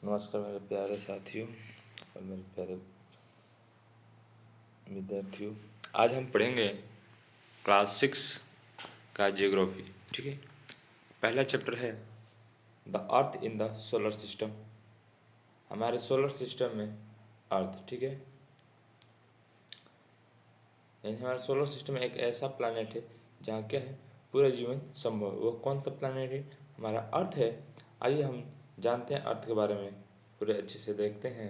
नमस्कार मेरे प्यारे साथियों और मेरे प्यारे विद्यार्थियों। आज हम पढ़ेंगे क्लास 6 का जियोग्राफी। ठीक है, पहला चैप्टर है the earth in the solar system. हमारे सोलर सिस्टम में अर्थ, ठीक है, यानी हमारे सोलर सिस्टम में एक ऐसा प्लैनेट है जहाँ क्या है, पूरा जीवन संभव। वो कौन सा प्लैनेट है? हमारा अर्थ है। आइए हम जानते हैं अर्थ के बारे में, पूरे अच्छे से देखते हैं।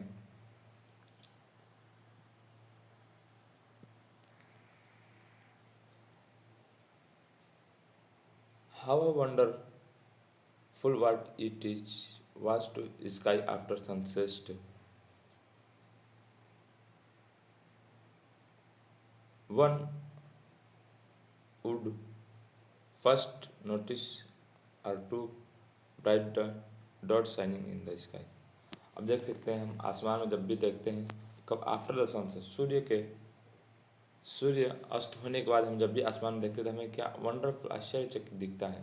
How wonderful what it is was to sky after sunset. One would first notice are two bright dots shining in the sky. अब देख सकते हैं हम आसमान में जब भी देखते हैं, कब आफ्टर द सनसेट, सूर्य अस्त होने के बाद हम जब भी आसमान में देखते हैं तो हमें क्या वंडरफुल, आश्चर्यचकित दिखता है।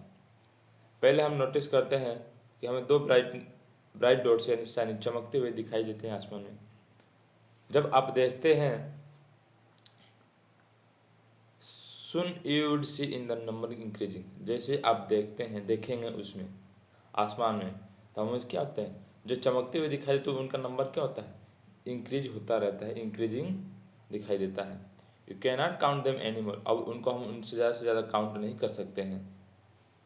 पहले हम नोटिस करते हैं कि हमें दो ब्राइट डॉट्स यानी शाइनिंग चमकते हुए दिखाई देते हैं आसमान में। जब आप देखते हैं सुन you would see in the number increasing, जैसे आप देखेंगे उसमें आसमान में, तो हम क्या होते हैं, जो चमकते हुए दिखाई देते हैं उनका नंबर क्या होता है, इंक्रीज होता रहता है, इंक्रीजिंग दिखाई देता है। You can not count them any more, अब उनको हम उनसे ज़्यादा काउंट नहीं कर सकते हैं।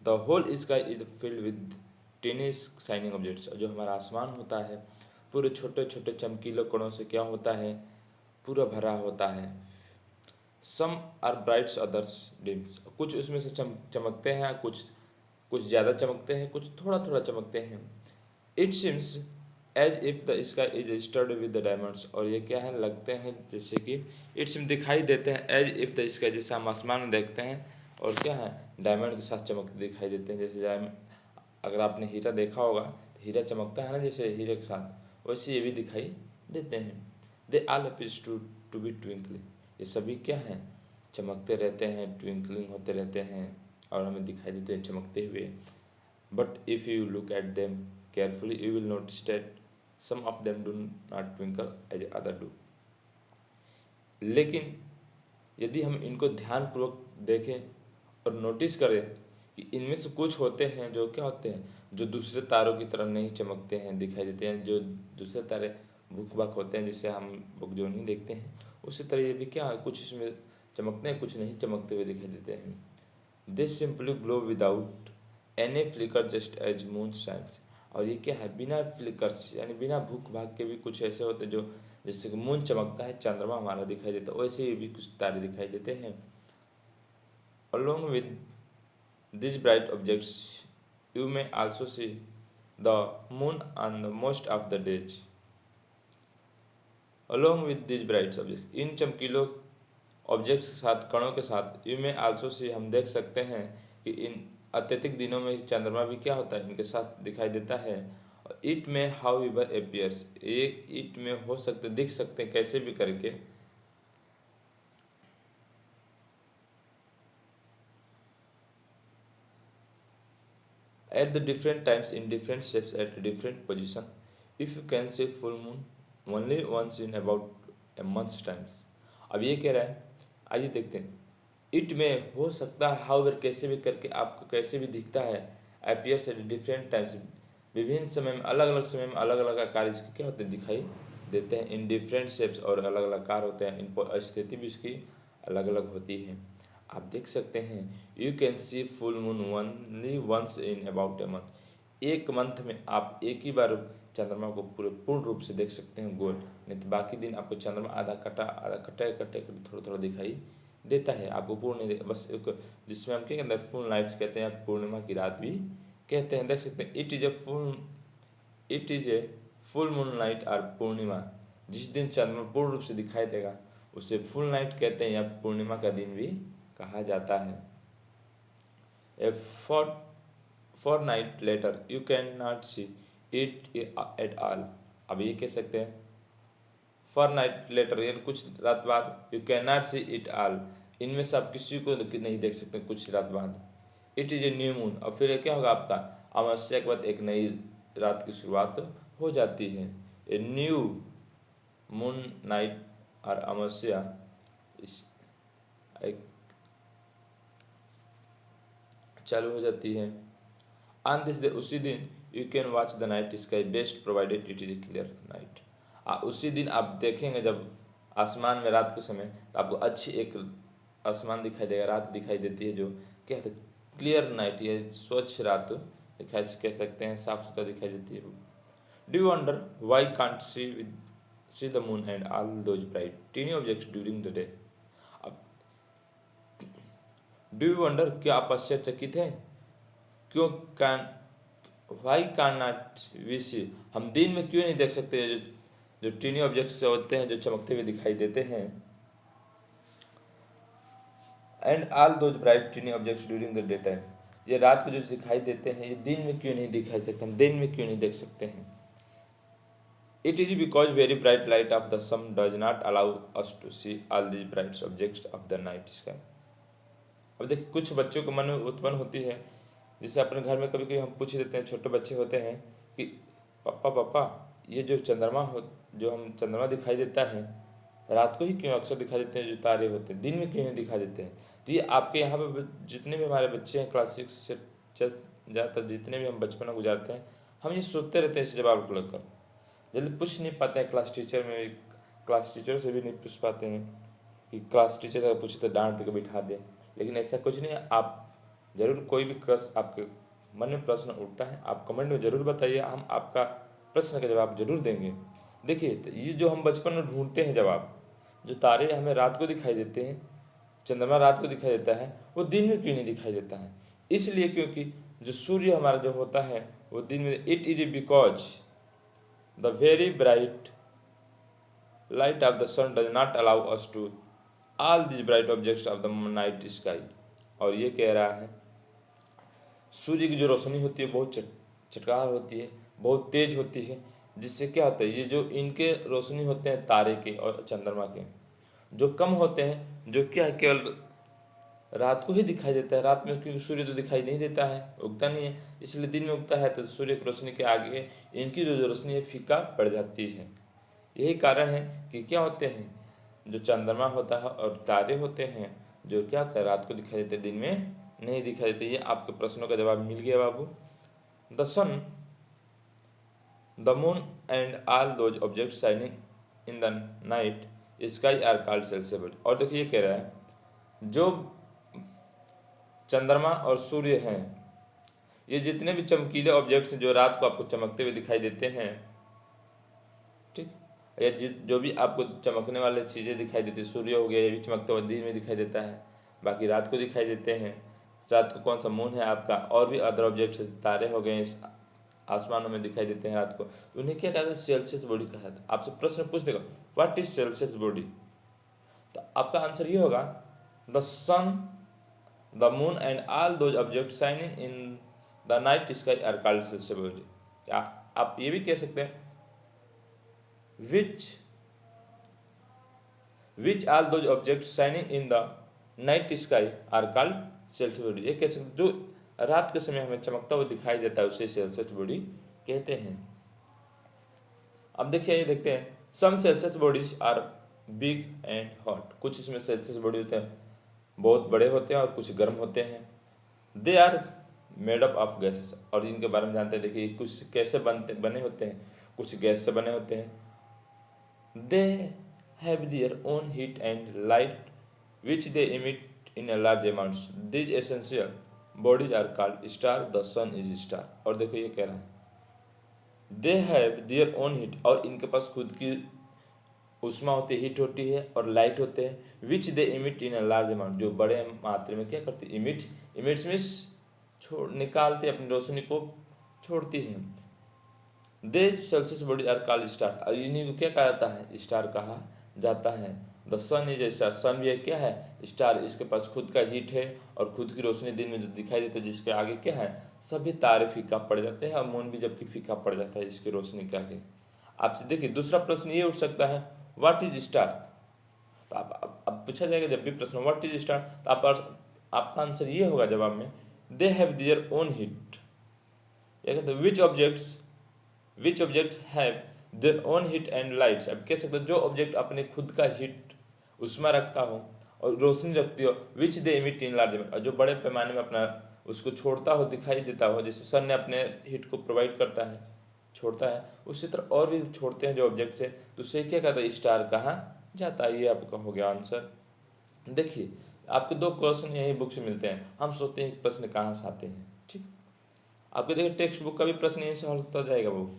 The whole sky is filled with tiny shining objects, जो हमारा आसमान होता है पूरे छोटे छोटे चमकीले कणों से क्या होता है, पूरा भरा होता है। Some are brights others dims, कुछ उसमें से चमकते हैं, कुछ ज़्यादा चमकते हैं, कुछ थोड़ा थोड़ा चमकते हैं। It seems as if the sky is studded with the diamonds, और ये क्या है, लगते हैं जैसे कि इट सिम दिखाई देते हैं एज इफ द स्काई, जैसे हम आसमान में देखते हैं और क्या है, डायमंड के साथ चमकते दिखाई देते हैं। जैसे अगर आपने हीरा देखा होगा तो हीरा चमकता है ना, जैसे हीरे के साथ, वैसे ये भी दिखाई देते हैं। They all appears to be twinkling, ये सभी क्या हैं, चमकते रहते हैं, ट्विंकलिंग होते रहते हैं और हमें दिखाई देते हैं चमकते हुए। But if you look at them carefully you will notice that some of them do not twinkle as other do. लेकिन यदि हम इनको ध्यानपूर्वक देखें और नोटिस करें कि इनमें से कुछ होते हैं जो क्या होते हैं, जो दूसरे तारों की तरह नहीं चमकते हैं, दिखाई देते हैं, जो दूसरे तारे भूख भाग होते हैं जिससे हम लोग जो नहीं देखते हैं, उसी तरह ये भी क्या है, कुछ इसमें चमकते हैं, कुछ नहीं चमकते हुए दिखाई देते हैं। They simply glow without any flicker just as moon shines, और ये क्या है, बिना फ्लिकर्स यानी बिना भूख भाग के भी कुछ ऐसे होते हैं जो, जैसे कि मून चमकता है, चंद्रमा हमारा दिखाई देता है, वैसे ही भी कुछ तारे दिखाई देते हैं। Along with these bright objects, you may also see the moon on the most of the days. Along with these bright objects, इन चमकीलों ऑब्जेक्ट्स के साथ, कणों के साथ, यू में आल्सो सी, हम देख सकते हैं कि इन अत्यधिक दिनों में चंद्रमा भी क्या होता है, इनके साथ दिखाई देता है। इट में हाउ एवर एपियर्स, ये इट में हो सकते, दिख सकते हैं कैसे भी करके, at the different times in different shapes at different position. If you can see full moon only once in about a month's times. अब ये कह रहा है, आइए देखते हैं। इट में हो सकता है, हाउएवर कैसे भी करके आपको कैसे भी दिखता है, अपीयर्स एट डिफरेंट टाइम्स, विभिन्न समय में, अलग अलग समय में अलग अलग आकार इसके क्या होते हैं, दिखाई देते हैं। इन डिफरेंट शेप्स, और अलग अलग आकार होते हैं, इन स्थिति भी इसकी अलग अलग होती है। आप देख सकते हैं, you can see full moon only once in about a month, एक मंथ में आप एक ही बार चंद्रमा को पूर्ण रूप से देख सकते हैं गोल, नहीं तो बाकी दिन आपको चंद्रमा आधा कटे थोड़ा थोड़ा दिखाई देता है, आपको पूर्ण नहीं, बस एक, जिसमें हम क्या कहते हैं, फुल नाइट्स कहते हैं, पूर्णिमा की रात भी कहते हैं। देख सकते हैं, it is a full moon night और पूर्णिमा, जिस दिन चंद्रमा पूर्ण रूप से दिखाई देगा उसे फुल नाइट कहते हैं, या पूर्णिमा का दिन भी कहा जाता है। A fortnight later you can not see it at all, अब ये कह सकते हैं फॉर नाइट लेटर, यानी कुछ रात बाद, you can not see it all, इनमें से आप किसी को नहीं देख सकते कुछ रात बाद। It is a new moon, और फिर क्या होगा, आपका अमावस्या के बाद एक नई रात की शुरुआत हो जाती है। ए न्यू मून नाइट और अमावस्या इस एक चालू हो जाती है। ऑन दिस डे, उसी दिन you can watch the night sky best provided it is A clear night. उसी दिन आप देखेंगे जब आसमान में रात के समय तो आपको अच्छी एक आसमान दिखाई देगा, रात दिखाई देती है जो क्या कहते हैं क्लियर नाइट, ये स्वच्छ रात दिखाई कह सकते हैं, साफ सुथरा दिखाई देती है। Do you wonder why can't see the moon and all those bright tiny objects during the day. अब डू यू वंडर, क्या आप आश्चर्यचकित हैं, क्यों can why can not we see, हम दिन में क्यों नहीं देख सकते जो जो टीनी ऑब्जेक्ट्स होते हैं जो चमकते हुए दिखाई देते हैं। And all those bright tiny objects during the day time, ये रात को जो दिखाई देते हैं ये दिन में क्यों नहीं दिखाई सकते, हम दिन में क्यों नहीं देख सकते हैं। It is because very bright light of the sun does not allow us to see all these bright objects of the night sky. अब देखिए कुछ बच्चों को मन में उत्पन्न होती है, जैसे अपने घर में कभी कभी हम पूछ देते हैं, छोटे बच्चे होते हैं कि पापा पापा ये जो चंद्रमा हो, जो हम चंद्रमा दिखाई देता है रात को ही क्यों अक्सर दिखाई देते हैं, जो तारे होते हैं दिन में क्यों नहीं दिखाई देते हैं। तो ये आपके यहाँ पे जितने भी हमारे बच्चे हैं क्लास 6 से ज़्यादातर जितने भी हम बचपन में गुजारते हैं, हम ये सोचते रहते हैं इस जवाब को लेकर, जल्दी पूछ नहीं पाते हैं। क्लास टीचर से भी नहीं पूछ पाते हैं कि क्लास टीचर से पूछे तो डांट के बिठा दें, लेकिन ऐसा कुछ नहीं है। आप जरूर कोई भी प्रश्न आपके मन में प्रश्न उठता है आप कमेंट में ज़रूर बताइए, हम आपका प्रश्न का जवाब जरूर देंगे। देखिए तो ये जो हम बचपन में ढूंढते हैं जवाब, जो तारे हमें रात को दिखाई देते हैं, चंद्रमा रात को दिखाई देता है, वो दिन में क्यों नहीं दिखाई देता है। इसलिए क्योंकि जो सूर्य हमारा जो होता है वो दिन में, it is because the very bright light of the sun does not allow us to all this bright objects of the night sky. और ये कह रहा है सूर्य की जो रोशनी होती है बहुत चटकार होती है, बहुत तेज होती है, जिससे क्या होता है ये जो इनके रोशनी होते हैं तारे के और चंद्रमा के जो कम होते हैं, जो क्या है केवल रात को ही दिखाई देता है। रात में क्योंकि सूर्य तो दिखाई नहीं देता है, उगता नहीं है, इसलिए दिन में उगता है तो सूर्य की रोशनी के आगे इनकी जो रोशनी है फीका पड़ जाती है। यही कारण है कि क्या होते हैं जो चंद्रमा होता है और तारे होते हैं जो क्या होता है रात को दिखाई देते, दिन में नहीं दिखाई देते। ये आपके प्रश्नों का जवाब मिल गया बाबू। The sun, the moon and all those object shining in the night sky are called celestial. और देखिए ये कह रहा है जो चंद्रमा और सूर्य हैं, ये जितने भी चमकीले ऑब्जेक्ट्स जो रात को आपको चमकते हुए दिखाई देते हैं, ठीक, या जो भी आपको चमकने वाले चीज़ें दिखाई देती है, सूर्य हो गया ये भी चमकते हुए दिन में दिखाई देता है, बाकी रात को दिखाई देते हैं। रात को कौन सा मून है आपका, और भी अदर ऑब्जेक्ट्स तारे हो गए इस आसमानों में दिखाई देते हैं रात को, उन्हें क्या कहते हैं सेल्सियस बॉडी कहा जाता है। आपसे प्रश्न पूछ देगा व्हाट इज सेल्सियस बॉडी, तो आपका आंसर ये होगा the sun, the moon and all those object shining in the night sky are called celestial body. आप ये भी कह सकते हैं which all those objects shining in the night sky are called celestial body। ये कह सकते जो रात के समय हमें चमकता हुआ दिखाई देता है उसे सेल्सियस बॉडी कहते हैं। अब देखिए ये देखते हैं some celestial bodies are big and hot, कुछ इसमें सेल्सियस बॉडी होते हैं बहुत बड़े होते हैं और कुछ गर्म होते हैं। They are made up of gases, और इनके बारे में जानते हैं। देखिए कुछ कैसे बने होते हैं, कुछ गैस से बने होते हैं। दे have their own heat and light which they emit in a large amounts. These essential bodies are called star. The sun is star। और देखो ये कह रहा है they have their own heat, और इनके पास खुद की उष्मा होती है, हीट होती है और लाइट होते हैं। Which they emit in a large amount, जो बड़े मात्रा में क्या करती है इमिट्स मीन्स निकालते अपनी रोशनी को छोड़ती है। They celestial body are called star, और इन्हीं को क्या कहा जाता है स्टार कहा जाता है। The sun is a star, sun भी एक क्या है स्टार, इसके पास खुद का हीट है और खुद की रोशनी दिन में जो दिखाई देती है, जिसके आगे क्या है सभी तारे फीका पड़ जाते हैं और मून भी जबकि फीका पड़ जाता है इसकी रोशनी के आगे। आपसे देखिए दूसरा प्रश्न ये उठ सकता है व्हाट इज स्टार। तो अब पूछा जाएगा जब भी प्रश्न व्हाट इज स्टार, तो आपका आंसर ये होगा जवाब में they have their own heat. या कहते which objects which object have their own heat and lights. अब कह सकते हो जो ऑब्जेक्ट अपने खुद का हीट उष्मा रखता हो और रोशनी रखती हो, विच they emit in large amount, और जो बड़े पैमाने में अपना उसको छोड़ता हो, दिखाई देता हो, जैसे सन ने अपने हीट को प्रोवाइड करता है, छोड़ता है, उसी तरह और भी छोड़ते हैं जो ऑब्जेक्ट से, तो उसे क्या कहता है, स्टार कहा जाता है। ये आपका हो गया आंसर। देखिए आपके 2 क्वेश्चन यही बुक से मिलते हैं, हम सोचते हैं प्रश्न कहाँ से आते हैं। ठीक, आपके देखिए टेक्स्ट बुक का भी प्रश्न यहीं से हल होता जाएगा, वो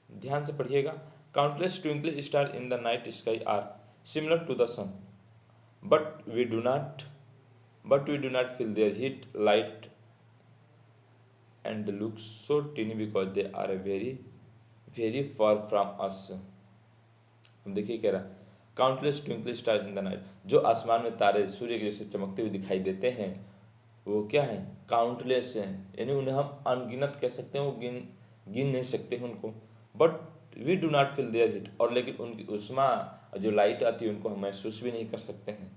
ध्यान से पढ़िएगा। Countless twinkling star in the night sky are similar to the sun, but we do not feel their heat, light, and they look so teeny because they are very far from us। हम देखिए कह रहा countless twinkling star in the night, जो आसमान में तारे सूर्य के जैसे चमकते हुए दिखाई देते हैं, वो क्या है, काउंटलेस हैं, यानी उन्हें हम अनगिनत कह सकते हैं, वो गिन नहीं सकते हैं उनको। But we do not feel their heat, और लेकिन उनकी उष्मा जो लाइट आती है उनको हम महसूस भी नहीं कर सकते हैं।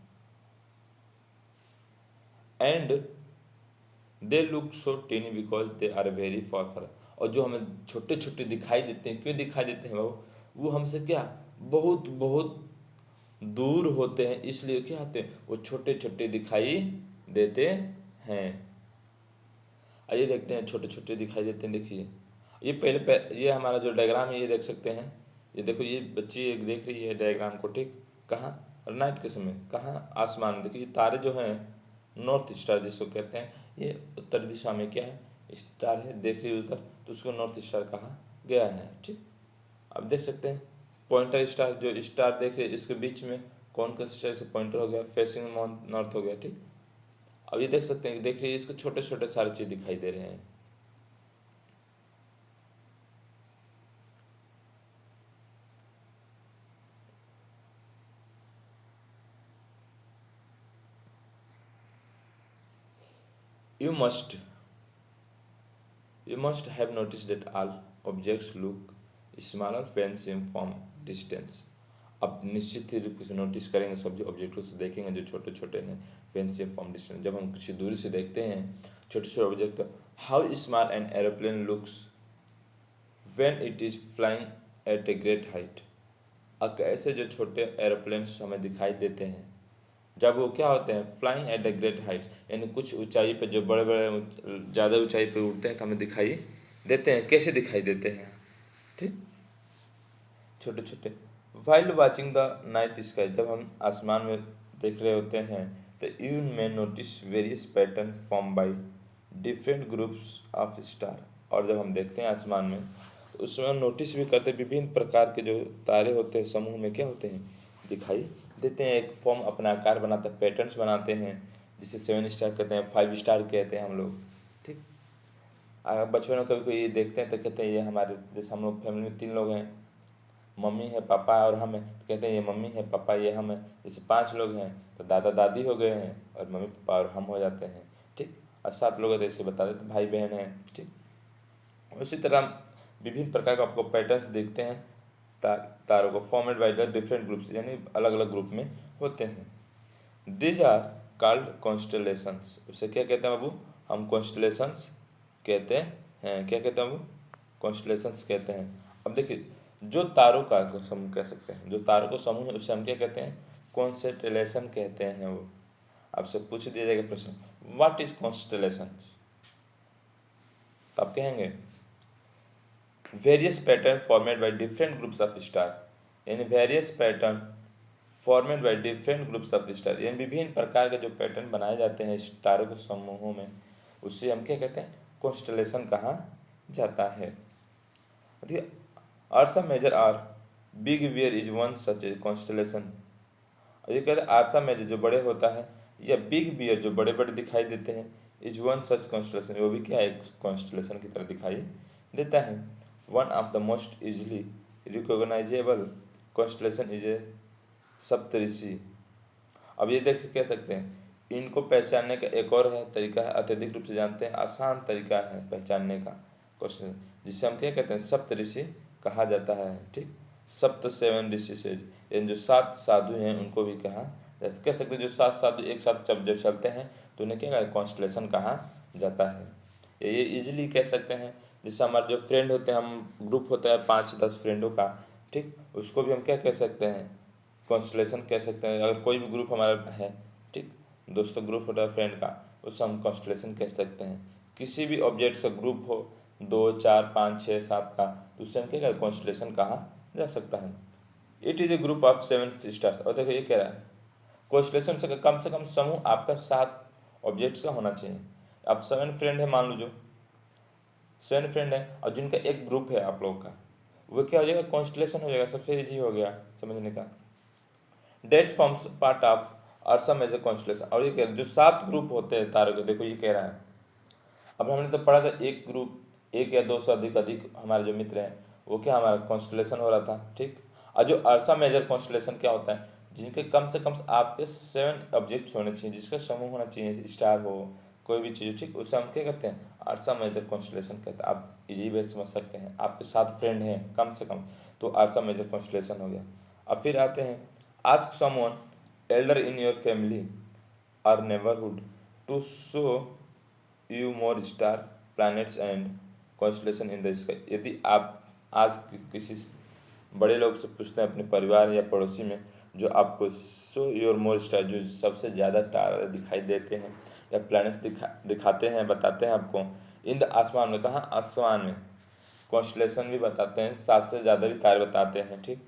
And they look so tiny because they are very far far, और जो हमें छोटे छोटे दिखाई देते हैं, क्यों दिखाई देते हैं बाबू, वो हमसे क्या बहुत बहुत दूर होते हैं, इसलिए क्या होते हैं, वो छोटे छोटे दिखाई देते हैं। आइए देखते हैं, छोटे छोटे दिखाई देते हैं। देखिए ये ये हमारा जो डायग्राम है ये देख सकते हैं, ये देखो ये बच्ची एक देख रही है डायग्राम को। ठीक, कहाँ, नाइट के समय, कहाँ, आसमान में। देखिए तारे जो हैं नॉर्थ स्टार जिसको कहते हैं, ये उत्तर दिशा में क्या है, स्टार है, देख रही है उधर, तो उसको नॉर्थ स्टार कहा गया है। ठीक, अब देख सकते हैं पॉइंटर स्टार, जो स्टार देख रहे हैं इसके बीच में कौन सा स्टार से पॉइंटर हो गया, फेसिंग नॉर्थ हो गया। ठीक, अब ये देख सकते हैं, देख रही है इसको छोटे छोटे सारे चीज दिखाई दे रहे हैं। You must have noticed that all objects look smaller when seen from distance। अब निश्चित ही रूप से नोटिस करेंगे सब जो ऑब्जेक्टों से देखेंगे जो छोटे छोटे हैं, when seen from distance, जब हम किसी दूरी से देखते हैं छोटे छोटे object. How small an aeroplane looks when it is flying at a great height। अब कैसे जो छोटे एरोप्लेन हमें दिखाई देते हैं जब वो क्या होते हैं, flying at a great Heights, यानी कुछ ऊंचाई पे, जो बड़े बड़े ज़्यादा ऊंचाई पे उड़ते हैं तो हमें दिखाई देते हैं। कैसे दिखाई देते हैं, ठीक, छोटे छोटे। Wild watching the night sky, जब हम आसमान में देख रहे होते हैं तो you may notice various pattern form by different groups of star, और जब हम देखते हैं आसमान में तो उसमें नोटिस भी करते हैं विभिन्न प्रकार के जो तारे होते हैं समूह में क्या होते हैं, दिखाई देते हैं। एक फॉर्म अपना आकार बनाते हैं, पैटर्न्स बनाते हैं, जिसे 7 स्टार कहते हैं, 5 स्टार कहते हैं हम लोग। ठीक, अगर बचपन में कभी कोई देखते हैं तो कहते हैं ये हमारे, जैसे हम लोग फैमिली में 3 लोग हैं, मम्मी है, पापा और हम हैं, तो कहते हैं ये मम्मी है, पापा ये हम हैं। जैसे 5 लोग हैं तो दादा दादी हो गए हैं और मम्मी पापा और हम हो जाते हैं। ठीक, और 7 लोग हैं तो ऐसे बता देते भाई बहन हैं। ठीक, उसी तरह विभिन्न प्रकार का आपको पैटर्न्स देखते हैं तारों को, formed by the different groups, यानी अलग अलग ग्रुप में होते हैं। दीज आर कॉल्ड कॉन्स्टलेशंस, उसे क्या कहते हैं बाबू, हम कॉन्स्टलेशंस कहते हैं। क्या कहते हैं बाबू, कॉन्स्टलेशंस कहते हैं। अब देखिए जो तारों का समूह कह सकते हैं, जो तारों को समूह है उसे हम क्या कहते हैं, कॉन्स्टलेशन कहते हैं। वो आपसे पूछ दिया जाएगा प्रश्न, व्हाट इज कॉन्स्टलेशन, तो आप कहेंगे various pattern formed by different groups of star, यानी various pattern formed by different groups of star, यानी विभिन्न प्रकार के जो पैटर्न बनाए जाते हैं तारों के समूहों में, उससे हम क्या कहते हैं, कॉन्स्टलेशन कहा जाता है। Ursa major or big bear is one such a constellation. ये कहते हैं आर्सा मेजर जो बड़े होता है, या बिग बियर जो बड़े बड़े दिखाई देते हैं, इज वन सच कॉन्स्टलेशन, वो भी क्या है, कॉन्स्टलेशन की तरह दिखाई देता है। One of the most easily recognizable constellation is a Saptarishi. अब ये देख कह सकते हैं, इनको पहचानने का एक और है तरीका है, अत्यधिक रूप से जानते हैं, आसान तरीका है पहचानने का क्वेश्चन, जिससे हम क्या कहते हैं, सप्तऋषि कहा जाता है। ठीक, सप्त 7 ऋषि से, इन जो 7 साधु हैं उनको भी कहा जाता, कह सकते हैं जो 7 साधु एक साथ जब चलते हैं तो उन्हें क्या कहा, कॉन्स्टलेशन कहा जाता है। ये इजीली कह सकते हैं जैसे हमारे जो फ्रेंड होते हैं, हम ग्रुप होता है 5-10 फ्रेंडों का, ठीक, उसको भी हम क्या कह सकते हैं, कॉन्स्टलेशन कह सकते हैं। अगर कोई भी ग्रुप हमारा है, ठीक, दोस्तों ग्रुप होता है फ्रेंड का, उससे हम कॉन्स्टलेशन कह सकते हैं। किसी भी ऑब्जेक्ट्स का ग्रुप हो 2, 4, 5, 6, 7 का, तो उससे हम क्या कहें, कॉन्स्टलेशन कहा जा सकता है। It is A group of 7 stars. और देखो ये कह रहा है कॉन्स्टलेशन से कम समूह आपका 7 ऑब्जेक्ट्स का होना चाहिए। अब 7 फ्रेंड है, मान लो जो 7 फ्रेंड है और जिनका एक ग्रुप है आप लोगों का, वो क्या हो जाएगा, कॉन्स्टलेशन हो जाएगा। सबसे इजी हो गया समझने का। That's forms part of Ursa major constellation. और ये कह रहा है जो 7 ग्रुप होते हैं तारों के, देखो ये कह रहा है, अब हमने तो पढ़ा था एक ग्रुप, एक या दो से अधिक अधिक हमारे जो मित्र हैं, वो क्या हमारा कॉन्स्टलेशन हो रहा था, ठीक। और जो अर्सा मेजर कॉन्स्टलेशन क्या होता है, जिनके कम से कम आपके 7 ऑब्जेक्ट्स होने चाहिए, जिसका समूह होना चाहिए, स्टार हो, कोई भी चीज़, ठीक, उसे हम क्या कहते हैं, अर्सा मेजर कॉन्स्टलेशन कहते हैं। आप इजी वे समझ सकते हैं, आपके 7 फ्रेंड हैं कम से कम, तो अर्सा मेजर कॉन्स्टलेशन हो गया। अब फिर आते हैं, ask someone elder in your family और neighbourhood to show you more star, planets and constellation in the sky. यदि आप आज किसी बड़े लोग से पूछते हैं अपने परिवार या पड़ोसी में, जो आपको शो योर मोर स्टार, जो सबसे ज़्यादा तारे दिखाई देते हैं या प्लैनेट्स दिखाते हैं, बताते हैं आपको, इन द आसमान में, कहाँ, आसमान में, कॉन्स्टलेशन भी बताते हैं, 7 से ज़्यादा भी तारे बताते हैं, ठीक।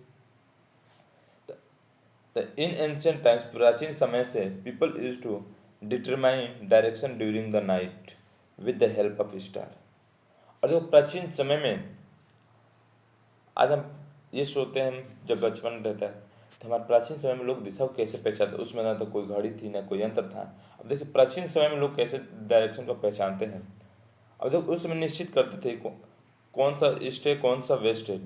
इन एंशियंट टाइम्स, प्राचीन समय से, people use to determine direction during the night with the help of star. और जो प्राचीन समय में, आज हम ये सोचते हैं, जब बचपन रहता है तो हमारे प्राचीन समय में लोग दिशा को कैसे पहचानते, उसमें ना तो कोई घड़ी थी ना कोई यंत्र था। अब देखिए प्राचीन समय में लोग कैसे डायरेक्शन को पहचानते हैं। अब देखो उसमें निश्चित करते थे कौन सा ईस्ट है, कौन सा वेस्ट है।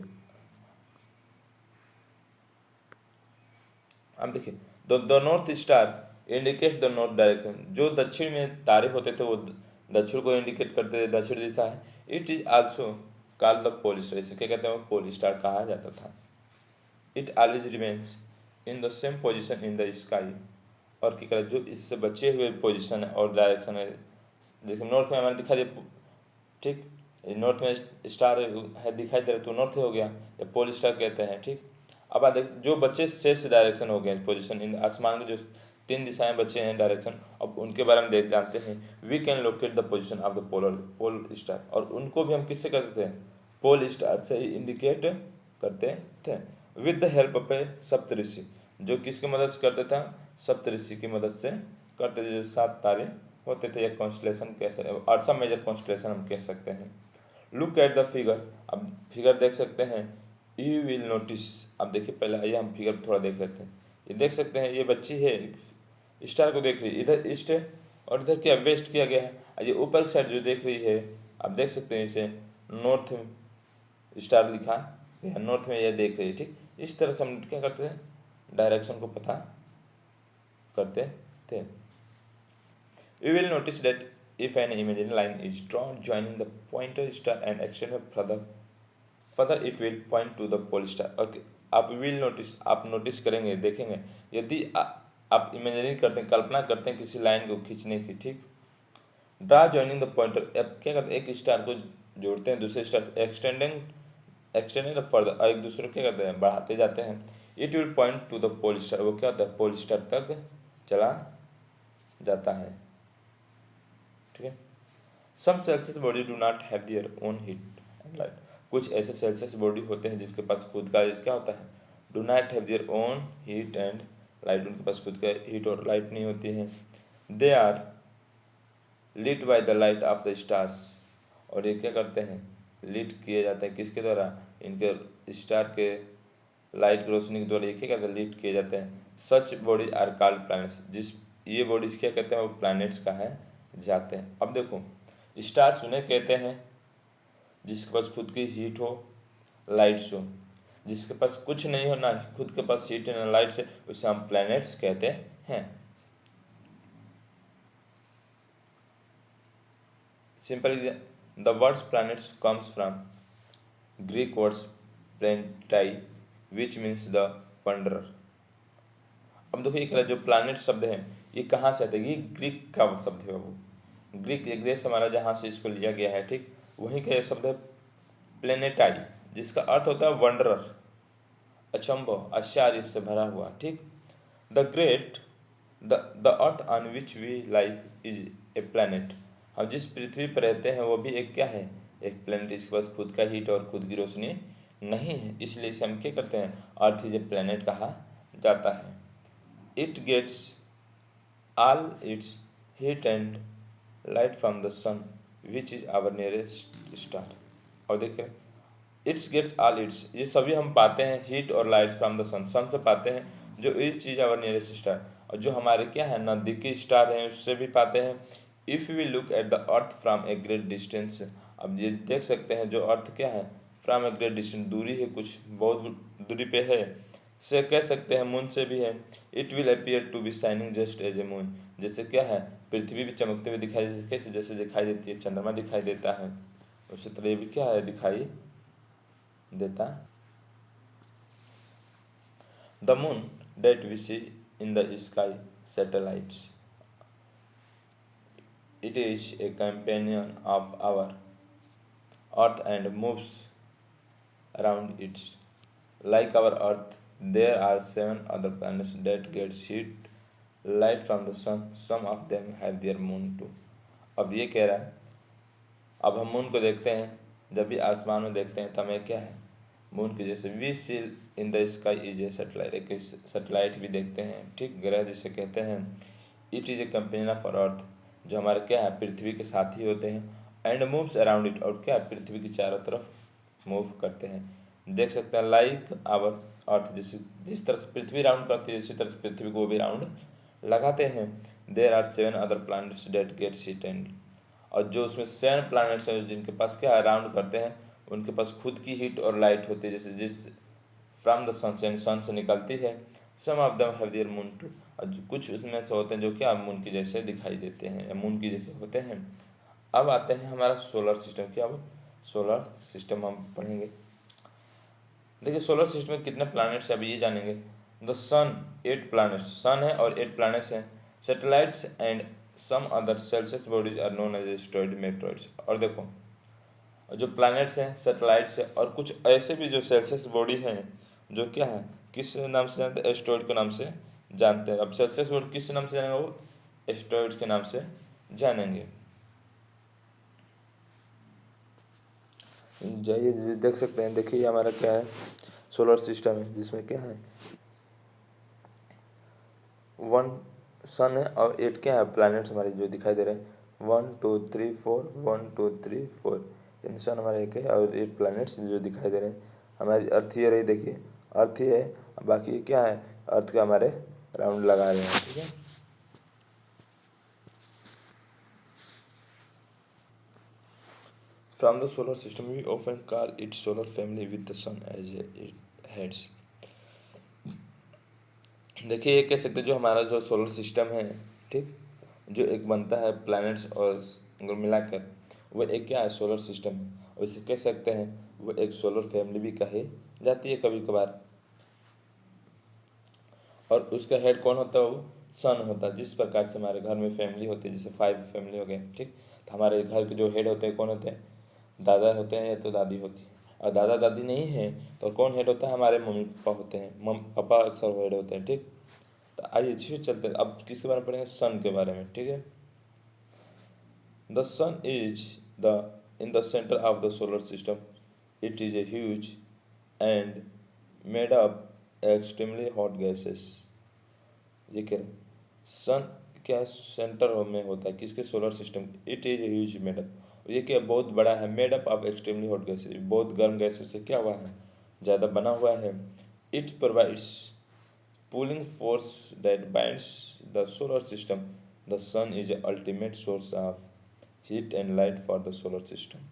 अब देखिए the north star indicate the north direction. जो दक्षिण में तारे होते थे वो दक्षिण को इंडिकेट करते थे, दक्षिण दिशा है। It is also called the pole star. इसे क्या कहते हैं, वो पोल स्टार कहा जाता था। It always remains in the same position in the sky. और क्या कहते, जो इससे बचे हुए पोजिशन है और डायरेक्शन है, देखिए नॉर्थ में हमारे दिखाई दे, ठीक, नॉर्थ में स्टार है दिखाई दे रहा, तो नॉर्थ हो गया, या पोल स्टार कहते हैं, ठीक। अब आप देख जो बच्चे शेष डायरेक्शन हो गए पोजीशन, इन आसमान के जो 3 दिशाएं बचे हैं डायरेक्शन, अब उनके बारे में देख जानते हैं। We can locate the position of the pole star. और उनको भी हम किससे करते थे, पोल स्टार से ही इंडिकेट करते थे, विद द हेल्प ऑफ ए सप्तऋषि। जो किसकी मदद से करते थे, सप्तऋषि की मदद से करते थे, जो 7 तारे होते थे, या कॉन्स्टलेशन कैसे, और सब मेजर कॉन्स्टलेशन हम कह सकते हैं। Look at the figure. अब फिगर देख सकते हैं, यू विल नोटिस। अब देखिए पहले आइए हम फिगर थोड़ा देख लेते हैं। ये देख सकते हैं, ये बच्ची है स्टार को देख रही है, इधर ईस्ट है और इधर क्या वेस्ट किया गया है। और ये ऊपर की साइड जो देख रही है, आप देख सकते हैं इसे नॉर्थ स्टार लिखा गया, नॉर्थ में ये देख रही है, ठीक। इस तरह से हम क्या करते हैं, डायरेक्शन को पता करते थे। You will notice that if an imaginary line is drawn joining the pointer star and extended further it will point to the pole star. Okay. आप will notice, आप नोटिस करेंगे, देखेंगे, यदि आप इमेजिनरी करते हैं, कल्पना करते हैं किसी लाइन को खींचने की, ठीक। ड्रा जॉइनिंग द पॉइंटर, अब क्या करते हैं, एक स्टार को जोड़ते हैं दूसरे स्टार से, एक्सटेंडिंग फर्दर, और एक दूसरे को क्या करते हैं, बढ़ाते जाते हैं। It will point to the pole star, वो क्या होता है, पोल स्टार तक चला जाता है, ठीक है। Some celestial body do not have their own heat and light. कुछ ऐसे सेल्सियस बॉडी होते हैं जिसके पास खुद का क्या होता है, do not have their own heat and light, उनके पास खुद का हीट और लाइट नहीं होती है। They are lit by the light of the stars. और ये क्या करते हैं, lit किए जाते हैं किसके द्वारा, इनके स्टार के लाइट की रोशनी के द्वारा ये क्या करते हैं, lit किए जाते हैं। सच बॉडीज आर कॉल्ड प्लैनेट्स। जिस ये बॉडीज क्या कहते हैं, वो प्लैनेट्स का है जाते हैं। अब देखो स्टार्स उन्हें कहते हैं जिसके पास खुद की हीट हो, लाइट्स हो। जिसके पास कुछ नहीं हो, ना खुद के पास हीट है ना लाइट्स है, उसे हम प्लैनेट्स कहते हैं। Simple, the words planets comes from Greek words planetai which means the wanderer. अब देखो ये जो प्लैनेट शब्द है ये कहाँ से आते हैं, ये ग्रीक का शब्द है। वो ग्रीक एक देश हमारा जहाँ से इसको लिया गया है, ठीक। वहीं का शब्द है प्लेनेटाई, जिसका अर्थ होता है वंडरर, अचंभव, आश्चर्य से भरा हुआ। ठीक। The earth on which we life is a planet. हम जिस पृथ्वी पर रहते हैं वो भी एक क्या है, एक प्लैनेट। इसके पास खुद का हीट और खुद की रोशनी नहीं है, इसलिए इसे हम क्या करते हैं, अर्थ इज ए प्लैनेट कहा जाता है। It gets all its heat and light from the sun which is our nearest star. और देखिए इट्स गेट्स ऑल इट्स, ये सभी हम पाते हैं हीट और लाइट फ्रॉम द सन, सन से पाते हैं, जो इस चीज़ आवर नियरेस्ट स्टार, और जो हमारे क्या है नज़दीकी स्टार हैं उससे भी पाते हैं। If we look at the earth from a great distance, अब ये देख सकते हैं जो अर्थ क्या है, फ्रॉम ए ग्रेट डिस्टेंस, दूरी है, कुछ बहुत दूरी पे है, से कह सकते हैं मून से भी है। It will appear to be shining just as a moon, जैसे क्या है पृथ्वी भी चमकते हुए दिखाई देती, कैसे जैसे दिखाई देती है चंद्रमा दिखाई देता है, उसी तरह ये भी क्या है दिखाई देता। The moon that we see in the sky satellites, it is a companion of our earth and moves around it. Like our earth, there are 7 other planets that gets heat light from the sun. Some of them have their moon too. अब ये कह रहा है, अब हम moon को देखते हैं, जब भी आसमान में देखते हैं तो हमें क्या है मून की जैसे we see in the sky is a satellite, एक सेटेलाइट भी देखते हैं। ठीक, ग्रह जिसे कहते हैं। It is a companion of earth, जो हमारे क्या है पृथ्वी के साथी होते हैं। एंड मूव्स अराउंड इट, और क्या पृथ्वी की चारों तरफ मूव करते हैं। देख सकते हैं लाइक आवर अर्थ, जिस तरह से पृथ्वी राउंड करती है उसी तरह से पृथ्वी को भी राउंड लगाते हैं। There are 7 other planets that gets heat and, और जो उसमें 7 प्लैनेट्स हैं जिनके पास क्या राउंड करते हैं, उनके पास खुद की हीट और लाइट होती है, जैसे जिस फ्रॉम द सन से, सन से निकलती है। Some of them have their moon too, और कुछ उसमें से होते हैं जो क्या मून की जैसे दिखाई देते हैं या मून की जैसे होते हैं। अब आते हैं हमारा सोलर सिस्टम की। अब सोलर सिस्टम हम पढ़ेंगे। देखिए सोलर सिस्टम में कितने प्लैनेट्स हैं अभी ये जानेंगे। द सन 8 प्लैनेट्स, सन है और 8 प्लैनेट्स हैं। Satellites and some other celestial bodies are known as asteroid meteoroids. और देखो जो प्लैनेट्स हैं, सैटेलाइट्स हैं, और कुछ ऐसे भी जो सेल्सियस बॉडी हैं जो क्या है किस नाम से जानते हैं, एस्टेरॉइड के नाम से जानते हैं। अब सेल्सियस बॉडी किस नाम से जानेंगे, वो एस्टेरॉइड्स के नाम से जानेंगे। जाइए देख सकते हैं, देखिए हमारा क्या है सोलर सिस्टम है, जिसमें क्या है 1 सन है और 8 क्या है प्लैनेट्स हमारे जो दिखाई दे रहे हैं। 1 2 3 4, 1 2 3 4, यानी सन हमारा एक है और 8 प्लैनेट्स जो दिखाई दे रहे हैं। हमारी अर्थ ही रही, देखिए अर्थ ही है, बाकी क्या है अर्थ का हमारे राउंड लगा रहे हैं। ठीक है, from the solar system we often call it solar family with the sun as it heads. देखिए ये कह सकते हैं जो हमारा जो सोलर सिस्टम है, ठीक, जो एक बनता है प्लैनेट्स और मिलाकर वो एक क्या है सोलर सिस्टम है, और इसे कह सकते हैं वो एक सोलर फैमिली भी कही जाती है कभी कभार। और उसका हेड कौन होता है, वो सन होता है। जिस प्रकार से हमारे घर में फैमिली होती है, जैसे 5 फैमिली हो गए, ठीक, तो हमारे घर के जो हेड होते हैं कौन होते हैं, दादा होते हैं या तो दादी होती है। और दादा दादी नहीं है तो कौन हेड होता है, हमारे मम्मी पापा होते हैं, पापा अक्सर हेड होते हैं। ठीक, तो आइए फिर चलते हैं, अब किसके बारे में पढ़ेंगे, सन के बारे में। ठीक है, the sun is the in the centre of the solar system. It is a huge and made up extremely hot gases. ये कह रहे सन क्या सेंटर में होता है किसके, solar system. It is a huge made up, ये क्या बहुत बड़ा है, made up of extremely hot gases, बहुत गर्म गैसेस से क्या हुआ है, ज़्यादा बना हुआ है। It provides pulling force that binds the solar system. The sun is the ultimate source of heat and light for the solar system.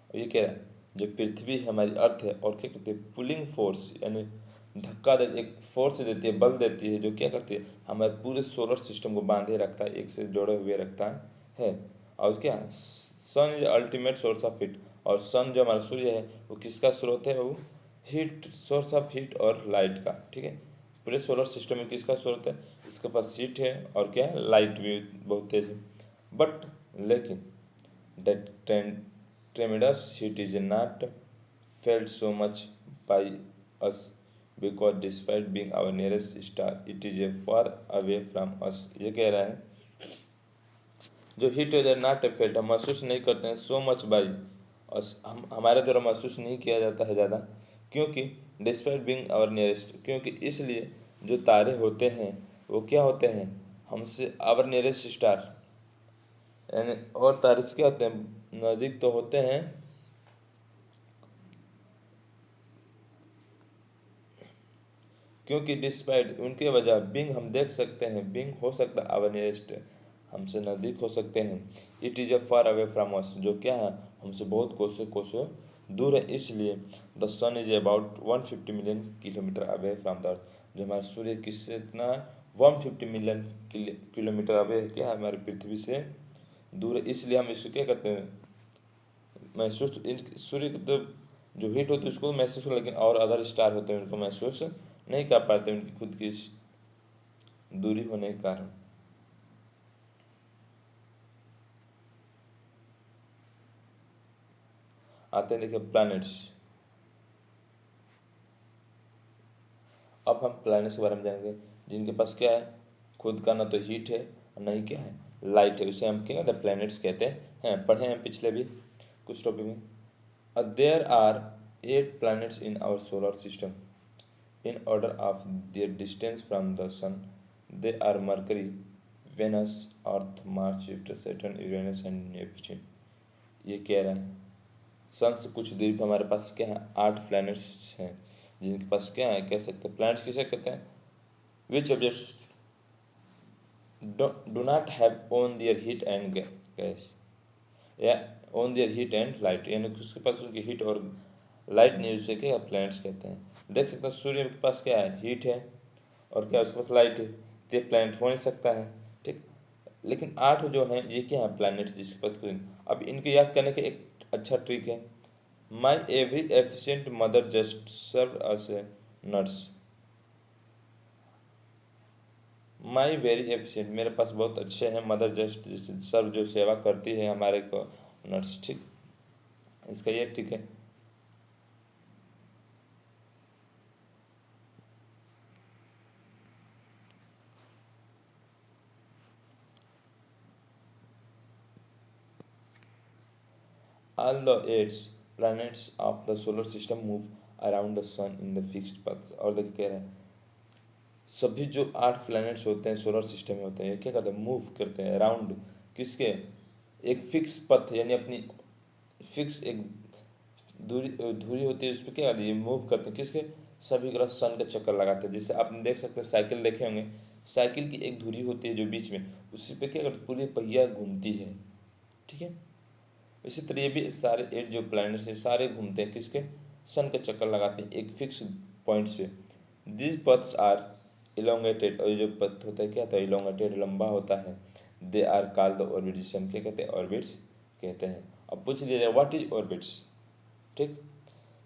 ये कह रहा है जो पृथ्वी हमारी अर्थ है और क्या करती है, पुलिंग फोर्स यानी धक्का दे, एक फोर्स देती है, बल देती है, जो क्या करती है हमारे पूरे सोलर सिस्टम को बांधे रखता है, एक से जोड़े हुए रखता है। और क्या sun is ultimate source of heat, और सन जो हमारा सूर्य है वो किसका स्रोत है, वो हीट, सोर्स ऑफ हीट और लाइट का। ठीक है, पूरे सोलर सिस्टम में किसका स्रोत है, इसके पास हीट है और क्या है लाइट भी बहुत तेज है। बट लेकिन That tremendous heat is not felt so much by us because despite being our nearest star, it is a far away from us. ये कह रहा है जो हीट इज नॉट फेल्ट, हम महसूस नहीं करते हैं सो मच बाई अस, हम हमारे द्वारा महसूस नहीं किया जाता है ज़्यादा, क्योंकि डिस्पाइट बीइंग आवर नियरेस्ट, क्योंकि इसलिए जो तारे होते हैं वो क्या होते हैं हमसे, आवर नियरेस्ट स्टार, यानी और तारे क्या होते हैं नज़दीक तो होते हैं, क्योंकि डिस्पाइट उनके वजह बिंग हम देख सकते हैं, बिंग हो सकता है आवर नियरेस्ट हमसे नज़दीक हो सकते हैं, it is a far away from us जो क्या है हमसे बहुत कोसों कोसों दूर है, इसलिए the sun is about 150 million kilometres away from the earth, जो हमारा सूर्य किससे इतना 150 मिलियन किलोमीटर अवे क्या है हमारी पृथ्वी से दूर है, इसलिए हम इसको क्या करते हैं महसूस, सूर्य की तो जो हीट होती है उसको महसूस कर, लेकिन और अदर स्टार होते हैं उनको महसूस नहीं कर पाते उनकी खुद की दूरी होने के कारण। आते हैं देखिए प्लैनेट्स। अब हम प्लैनेट्स के बारे में जानेंगे जिनके पास क्या है खुद का ना तो हीट है और ना ही क्या है लाइट है, उसे हम क्या कहते हैं प्लैनेट्स कहते हैं, पढ़े हैं पिछले भी कुछ टॉपिक में। There are 8 planets in our solar system in order of their distance from the sun. They are Mercury, Venus, Earth, Mars, Jupiter, Saturn, Uranus and Neptune। ये कह रहा है सन से कुछ दूरी पर हमारे पास क्या है 8 प्लैनेट्स हैं जिनके पास क्या है कह सकते हैं प्लैनेट्स किसे कहते हैं which objects do not have own their heat and gas या on their heat and light, यानी उसके पास उनकी हीट और लाइट नहीं, उसे क्या प्लैनेट्स कहते हैं। देख सकते हैं सूर्य के पास क्या है हीट है और क्या उसके पास लाइट है, तो ये प्लैनेट हो नहीं सकता है ठीक, लेकिन 8 जो हैं ये क्या है प्लैनेट जिसके पास कोई, अब इनको याद करने का एक अच्छा ट्रिक है, my every efficient mother just serve us a nurse, my very efficient मेरे पास बहुत अच्छे हैं मदर जस्ट सर्व जो सेवा करती है हमारे को नर्स ठीक, इसका ये ठीक है। All the 8 planets of the solar system move around the sun in the fixed paths। और देखिए कह रहे हैं सभी जो 8 प्लैनेट्स होते हैं सोलर सिस्टम में होते हैं ये क्या करते हैं मूव करते हैं अराउंड किसके एक फिक्स पथ, यानी अपनी फिक्स एक दूरी धुरी होती है उस पर क्या ये मूव करते हैं किसके सभी ग्रह सन का चक्कर लगाते हैं। जैसे आप देख सकते हैं साइकिल देखे होंगे, साइकिल की एक धुरी होती है जो बीच में उसी पे क्या करते पूरी पहिया घूमती है ठीक है। इसी तरह ये भी सारे 8 जो प्लैनेट्स हैं सारे घूमते हैं किसके सन का चक्कर लगाते हैं एक फिक्स पॉइंट्स पे। दिस पथ्स आर इलोंगेटेड, और ये जो पथ होता है क्या था इलोंगेटेड लंबा होता है, they are called the orbits, जिसे हम क्या कहते हैं ऑर्बिट्स कहते हैं। अब पूछ लिया जाए व्हाट इज ऑर्बिट्स ठीक,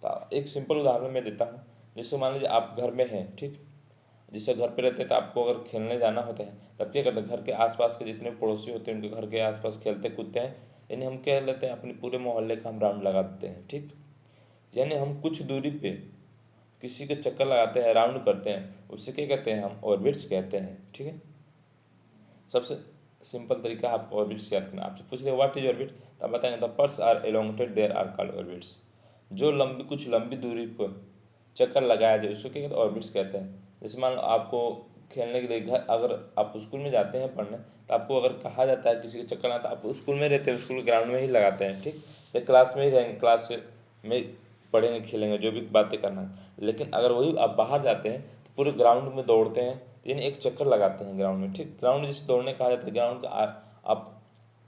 तो एक सिंपल उदाहरण मैं देता हूँ। जैसे मान लीजिए आप घर में हैं ठीक, जिससे घर पे रहते हैं तो आपको अगर खेलने जाना होता है तब क्या करते हैं घर के आसपास के जितने पड़ोसी होते हैं उनके घर के आसपास खेलते कूदते हैं, यानी हम कह लेते हैं अपने पूरे मोहल्ले का हम राउंड लगा देते हैं ठीक, यानी हम कुछ दूरी पे किसी के चक्कर लगाते हैं राउंड करते हैं उससे क्या कहते हैं हम ऑर्बिट्स कहते हैं ठीक है। सबसे सिंपल तरीका आपको ऑर्बिट्स याद करना, आपसे पूछ ले व्हाट इज ऑर्बिट तो आप बताएंगे the paths are elongated there are called orbits, जो लंबी कुछ लंबी दूरी पर चक्कर लगाया जाए उसको क्या कहते हैं ऑर्बिट्स कहते हैं। जैसे मान लो आपको खेलने के लिए घर अगर आप स्कूल में जाते हैं पढ़ने तो आपको अगर कहा जाता है किसी के चक्कर आता है आप स्कूल में रहते हैं स्कूल ग्राउंड में ही लगाते हैं ठीक, या क्लास में ही रहेंगे क्लास में पढ़ेंगे खेलेंगे जो भी बातें करना है, लेकिन अगर वही आप बाहर जाते हैं तो पूरे ग्राउंड में दौड़ते हैं यानी एक चक्कर लगाते हैं ग्राउंड में ठीक, ग्राउंड जिसे दौड़ने कहा जाता है ग्राउंड का आप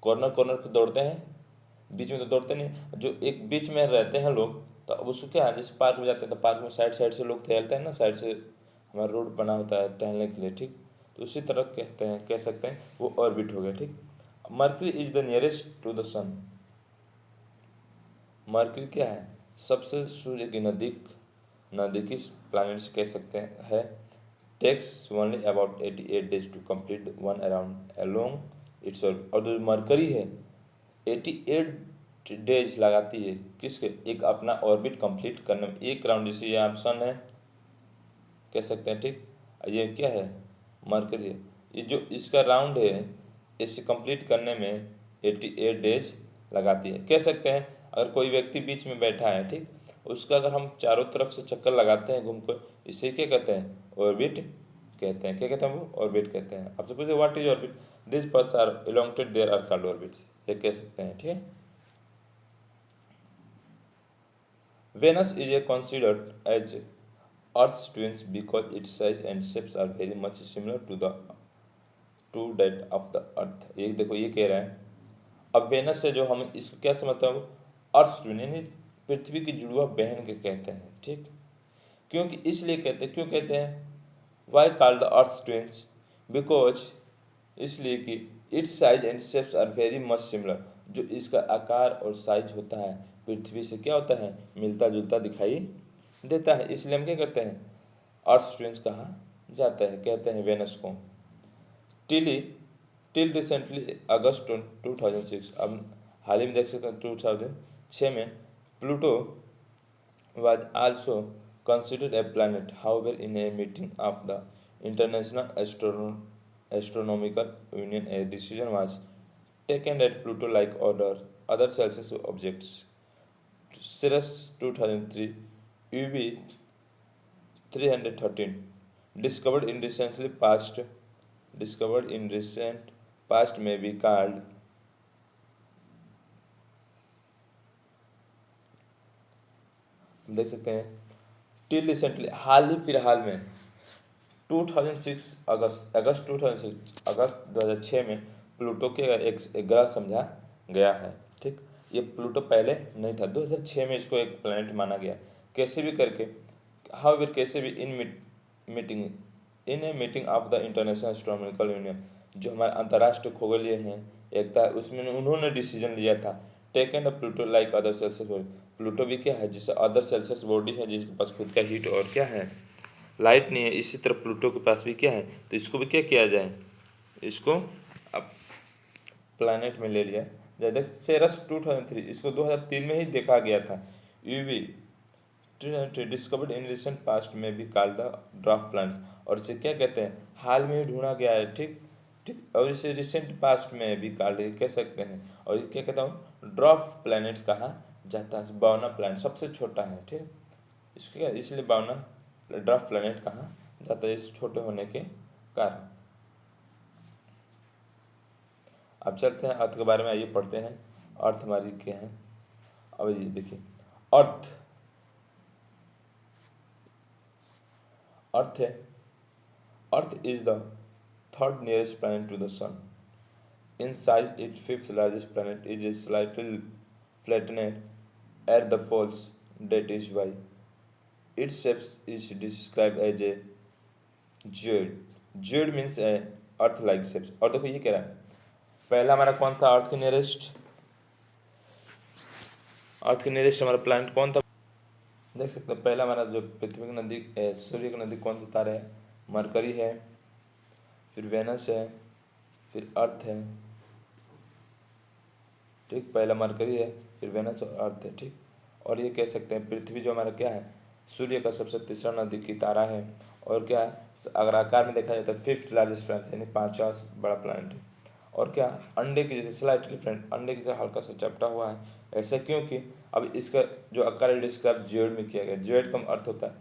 कॉर्नर कॉर्नर पर दौड़ते हैं, बीच में तो दौड़ते नहीं, जो एक बीच में रहते हैं लोग तो अब उसको क्या है जैसे पार्क में जाते हैं तो पार्क में साइड साइड से लोग टहलते हैं ना, साइड से हमारा रोड बना होता है टहलने के लिए ठीक, तो उसी तरह कहते हैं कह सकते हैं वो ऑर्बिट हो गया ठीक। Mercury is the nearest to the sun, Mercury क्या है सबसे सूर्य के नज़दीकी प्लैनेट से कह सकते हैं है, takes only about 88 days to complete one around along its orbit, और जो मरकरी है 88 डेज लगाती है किसके, एक अपना ऑर्बिट कंप्लीट करने में। एक राउंड, जैसे ये सन है कह सकते हैं, ठीक। ये क्या है, मरकरी है। ये जो इसका राउंड है इसे कंप्लीट करने में 88 डेज लगाती है, कह सकते हैं। अगर कोई व्यक्ति बीच में बैठा है, ठीक, उसका अगर हम चारों तरफ से चक्कर लगाते हैं घूम कर, इसे क्या कहते हैं, ऑर्बिट कहते हैं। क्या कहते हैं, वो ऑर्बिट कहते हैं। आपसे पूछे what is orbit, this paths are elongated, there are called orbits, ये कह सकते हैं, ठीक है। Venus is a considered as Earth's twins because its size and shapes are very much similar to that of the Earth। ये देखो ये कह रहा है, अब वेनस से जो हम इसको क्या समझते हैं, अर्थ ट्विन यानी पृथ्वी की जुड़वा बहन के कहते हैं, ठीक। क्योंकि इसलिए कहते हैं, क्यों कहते हैं, why called the earth twins, because इसलिए कि its size and shapes are very much similar, जो इसका आकार और साइज होता है पृथ्वी से क्या होता है, मिलता जुलता दिखाई देता है। इसलिए हम क्या करते हैं, अर्थ ट्विन्स कहा जाता है, कहते हैं वेनस को। टिली टिल रिसेंटली अगस्त 2006, अब हाल ही में देख सकते हैं 2006 में, Pluto was also considered a planet. However, in a meeting of the International Astronomical Union, a decision was taken that Pluto, like other celestial objects, Ceres 2003, UV 313, discovered in recent past may be called, देख सकते हैं, till recently, हाल ही फिलहाल में 2006 अगस्त 2006 में Pluto के एक ग्रह समझा गया है, ठीक। ये प्लूटो पहले नहीं था, 2006 में इसको एक प्लैनेट माना गया, कैसे भी करके। हाउएवर कैसे भी in a meeting of the International Astronomical Union, जो हमारे अंतर्राष्ट्रीय खगोलीय हैं एकता, उसमें उन्होंने डिसीजन लिया था, taken the Pluto like other Celsius body. Pluto भी क्या है, जिससे अदर सेल्सियस बॉडी है, जिसके पास खुद का हीट और क्या है, लाइट नहीं है, इसी तरह प्लूटो के पास भी क्या है, तो इसको भी क्या किया जाए, इसको अब प्लैनेट में ले लिया जाए। देख सेरस 2003, इसको 2003 में ही देखा गया था। UV discovered in recent past में भी कॉल्ड द ड्वार्फ प्लैनेट्स, और इसे क्या कहते हैं, हाल में ही ढूंढा गया है, ठीक ठीक। और इसे रिसेंट पास्ट में भी कॉल्ड कह सकते हैं, और क्या कहता हूँ, ड्वार्फ प्लैनेट्स कहा जाता है। बावना प्लैनेट सबसे छोटा है, ठीक, इसके क्या, इसलिए बावना ड्वार्फ प्लैनेट कहा जाता है, इस छोटे होने के कारण। अब चलते हैं अर्थ के बारे में, आइए पढ़ते हैं अर्थ हमारी क्या है। अब ये देखिए, अर्थ अर्थ है, earth is the third nearest planet to the sun in size. It fifth largest planet is a slightly flattened at the poles, that is why its shape is described as a geoid। geoid means a earth like shape। और देखो ये कह रहा है, पहला हमारा कौन था, अर्थ के नियरेस्ट हमारा प्लैनेट कौन था, देख सकते हैं। पहला हमारा जो पृथ्वी के नज़दीक सूर्य के नज़दीक कौन सा तारा है, मरकरी है, फिर वेनस है, फिर अर्थ है, ठीक। पहला मरकरी है, फिर वेनस और अर्थ है, ठीक। और ये कह सकते हैं पृथ्वी जो हमारा क्या है, सूर्य का सबसे तीसरा नज़दीकी तारा है, और क्या है, अगर आकार में देखा जाए तो फिफ्थ लार्जेस्ट प्लैनेट यानी पाँचवा बड़ा प्लैनेट है। और क्या, अंडे की जैसे स्लाइटली फ्रेंड, अंडे की तरह हल्का सा चपटा हुआ है, ऐसा क्योंकि अब इसका जो आकार डिस्क्राइब जियोइड में किया गया। जियोइड का अर्थ होता है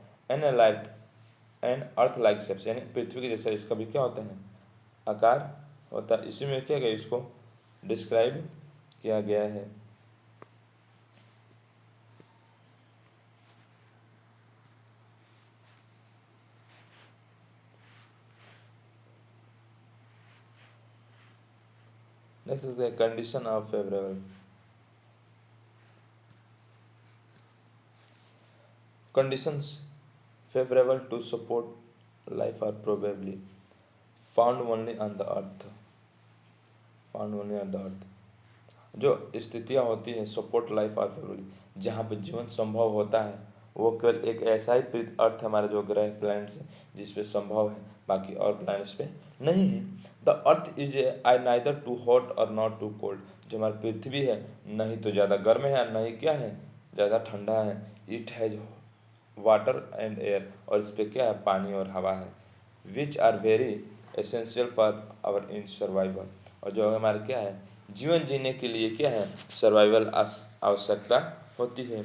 एन अर्थ लाइक शेप्स, यानी पृथ्वी के जैसा इसका भी क्या होता है, आकार होता है। इसी में क्या गया, इसको डिस्क्राइब किया गया है। नेक्स्ट है condition of favourable. Conditions favorable to support life are probably found only on the earth। जो स्थितियाँ होती हैं सपोर्ट लाइफ आर फेवरेबली, जहाँ पे जीवन संभव होता है, वो केवल एक ऐसा ही अर्थ हमारा जो ग्रह प्लैनेट्स है जिस पे संभव है, बाकी और प्लैनेट्स पे नहीं है। The earth is I neither too hot और नॉट टू कोल्ड। जो हमारी पृथ्वी है नहीं तो ज़्यादा गर्म है ना ही क्या है ज़्यादा ठंडा है। It has water and air, और इस पर क्या है पानी और हवा है, which are very essential for our in survival, और जो हमारे क्या है जीवन जीने के लिए क्या है सर्वाइवल आवश्यकता होती है।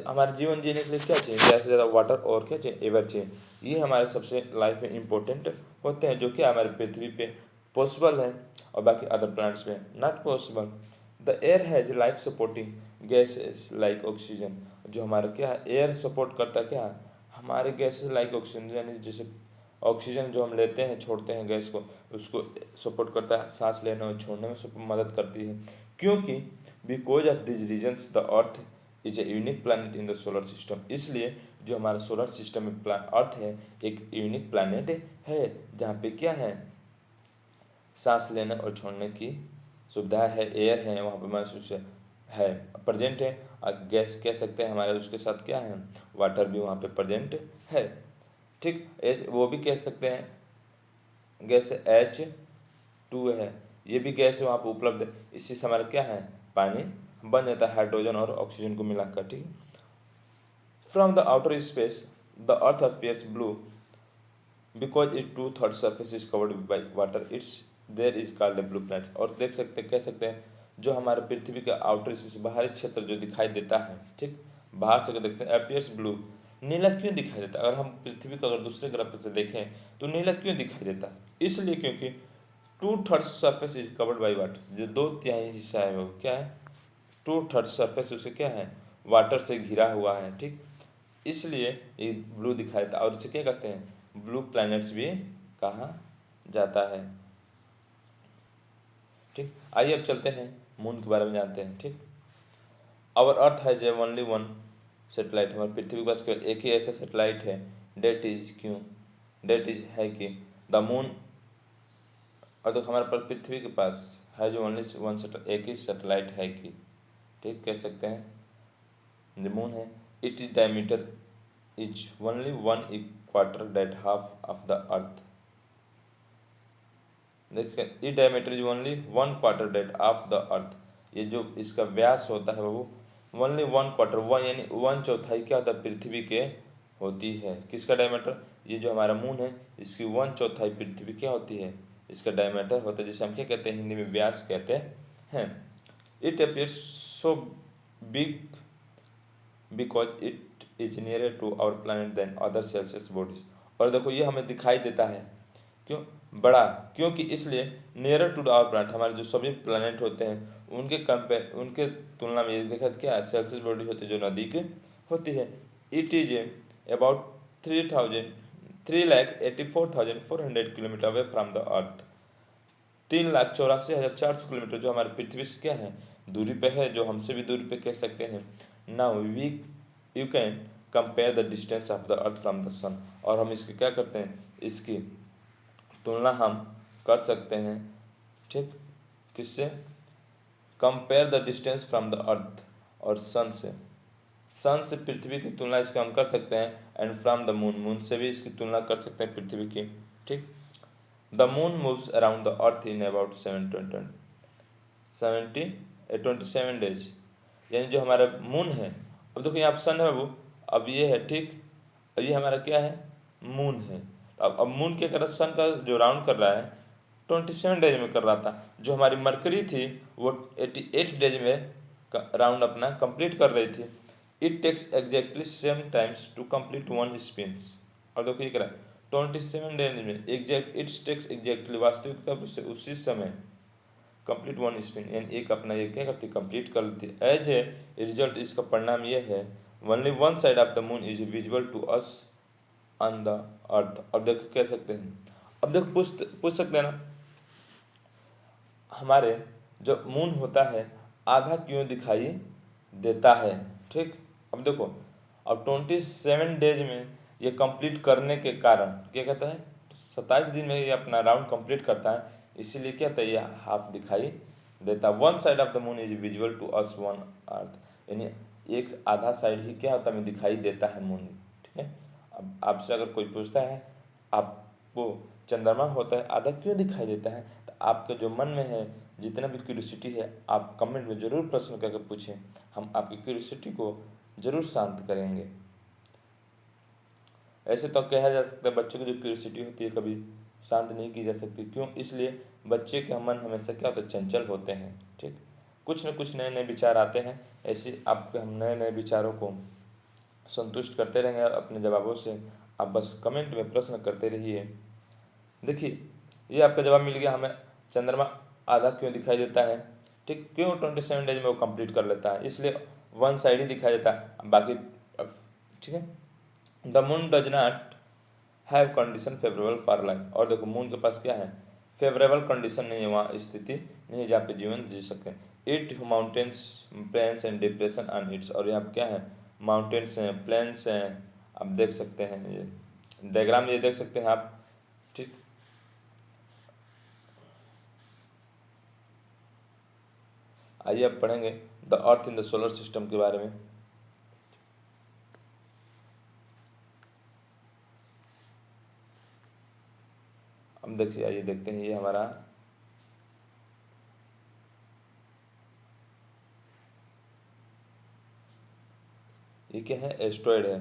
हमारे जीवन जीने के लिए क्या चाहिए, ज़्यादा से ज़्यादा वाटर और क्या चाहिए एवर चाहिए। ये हमारे सबसे लाइफ में इम्पोर्टेंट होते हैं, जो कि हमारे पृथ्वी पे पॉसिबल है और बाकी अदर प्लैनेट्स में not possible. The air has life supporting gases like oxygen, जो हमारा क्या है एयर सपोर्ट करता है क्या हमारे गैसेस लाइक ऑक्सीजन, यानी जैसे ऑक्सीजन जो हम लेते हैं छोड़ते हैं गैस को, उसको सपोर्ट करता है, सांस लेने और छोड़ने में मदद करती है। क्योंकि because of this reasons the earth is a unique planet in the solar system, इसलिए जो हमारा सोलर सिस्टम में अर्थ है एक यूनिक प्लानट है जहाँ पे क्या है सांस लेने और छोड़ने की सुविधा है, एयर है वहाँ पे महसूस है प्रेजेंट है, और गैस कह सकते हैं हमारे उसके साथ क्या है वाटर भी वहाँ पे प्रेजेंट है। ठीक वो भी कह सकते हैं गैस H2 है, ये भी गैस वहाँ पे उपलब्ध है, इसी से हमारा क्या है पानी बन जाता है हाइड्रोजन और ऑक्सीजन को मिलाकर। ठीक from the outer space the earth appears blue because it 2/3 surface is covered by water, it's there is called a blue planet. और देख सकते कह सकते हैं जो हमारे पृथ्वी का आउटर स्पेस बाहरी क्षेत्र जो दिखाई देता है, ठीक बाहर से देखते हैं अपीयर्स ब्लू, नीला क्यों दिखाई देता है। अगर हम पृथ्वी को अगर दूसरे ग्रह पर से देखें तो नीला क्यों दिखाई देता है, इसलिए क्योंकि 2/3 surface is covered by water, जो 2/3 हिस्सा है वो क्या है 2/3 सर्फेस उसे क्या है वाटर से घिरा हुआ है। ठीक इसलिए ये ब्लू दिखाई देता है, और इसे क्या कहते हैं ब्लू प्लैनेट्स भी कहा जाता है। ठीक आइए अब चलते हैं मून के बारे में जानते हैं। ठीक our earth has only one satellite, हमारी पृथ्वी के पास केवल एक ही ऐसा सेटेलाइट है, डेट इज क्यों डेट इज है कि द मून, और तो हमारे पर पृथ्वी के पास हैज ओनली वन सेटेलाइट एक ही सेटेलाइट है कि ठीक कह सकते हैं द मून है, it is diameter is only 1/4 that half of the earth, देखिए ई diameter is only 1/4 that half the earth, ये जो इसका व्यास होता है वो ओनली 1/4 वन यानी 1/4 क्या होता है पृथ्वी के होती है। किसका डायमीटर, ये जो हमारा मून है इसकी 1/4 पृथ्वी क्या होती है इसका डायमीटर होता है, जिसे हम क्या कहते हैं हिंदी में व्यास कहते हैं। It appears so big because it is nearer to our planet than other celestial bodies, और देखो ये हमें दिखाई देता है क्यों बड़ा, क्योंकि इसलिए नियरर टू आवर प्लानट हमारे जो सभी प्लानट होते हैं उनके कंपेयर उनके तुलना में ये देखा क्या है सेल्सियस बॉडी होती है जो नज़दीक होती है। It is about 3,84,400 kilometre away from the earth, 3,84,400 kilometre जो हमारे पृथ्वी से क्या है दूरी पे है, जो हमसे भी दूरी पे कह सकते हैं। Now we you can compare the distance of the earth from the sun, और हम इसकी क्या करते हैं इसकी तुलना हम कर सकते हैं। ठीक किससे compare the distance from the अर्थ, और सन से पृथ्वी की तुलना इसकी हम कर सकते हैं, and from the moon moon से भी इसकी तुलना कर सकते हैं पृथ्वी की। ठीक the moon moves around the earth in about 27 days, यानी जो हमारा मून है, अब देखो यहाँ सन है वो अब ये है ठीक, अब ये हमारा क्या है मून है, अब मून क्या कर रहा है सन का जो राउंड कर रहा है 27 डेज में कर रहा था, जो हमारी मरकरी थी वो 88 डेज में राउंड अपना कंप्लीट कर रही थी। It takes exactly same times to complete one spins, और देखो ये कह रहा है 27 डेज में एग्जैक्ट इट्स टेक्स एग्जैक्टली वास्तविकता से उसी समय कंप्लीट वन स्पिन, यानी एक अपना ये क्या करती कंप्लीट कर लेती। एज ए रिजल्ट इसका परिणाम ये है only one side of the moon is visible to us on the earth. अब देखो कह सकते हैं, अब देखो पूछ सकते हैं ना हमारे जो मून होता है आधा क्यों दिखाई देता है। ठीक अब देखो अब 27 डेज में ये कंप्लीट करने के कारण क्या कहता है 27 दिन में ये अपना राउंड कंप्लीट करता है, इसीलिए क्या होता है ये हाफ दिखाई देता है। One side of the moon is visual to us on earth, यानी एक आधा साइड ही क्या होता है दिखाई देता है मून। ठीक है अब आपसे अगर कोई पूछता है आपको चंद्रमा होता है आधा क्यों दिखाई देता है, तो आपके जो मन में है जितना भी क्यूरियोसिटी है आप कमेंट में ज़रूर प्रश्न करके पूछें, हम आपकी क्यूरियोसिटी को ज़रूर शांत करेंगे। ऐसे तो कहा जा सकता है बच्चों की जो क्यूरियोसिटी होती है कभी शांत नहीं की जा सकती। क्यों? इसलिए बच्चे के मन हमेशा क्या होता है, चंचल होते हैं। ठीक, कुछ न कुछ नए नए विचार आते हैं। ऐसे आपके हम नए नए विचारों को संतुष्ट करते रहेंगे अपने जवाबों से। आप बस कमेंट में प्रश्न करते रहिए। देखिए, ये आपका जवाब मिल गया हमें। चंद्रमा आधा क्यों दिखाई देता है? ठीक, क्यों 27 डेज में वो कंप्लीट कर लेता है? इसलिए वन साइड ही दिखाई देता है, बाकी ठीक है। The moon does not have condition favourable for life. और देखो मून के पास क्या है, फेवरेबल कंडीशन नहीं है, वहाँ स्थिति नहीं है जहाँ पे जीवन जी सके। It mountains, plains and depression on its. और यहाँ पे क्या है, माउंटेन्स हैं, प्लेन्स हैं, आप देख सकते हैं, ये डायग्राम ये देख सकते हैं आप। ठीक, आइए अब पढ़ेंगे the earth in the solar system के बारे में। अब देखिए, आइए देखते हैं, ये हमारा ये क्या है, एस्ट्रॉयड है।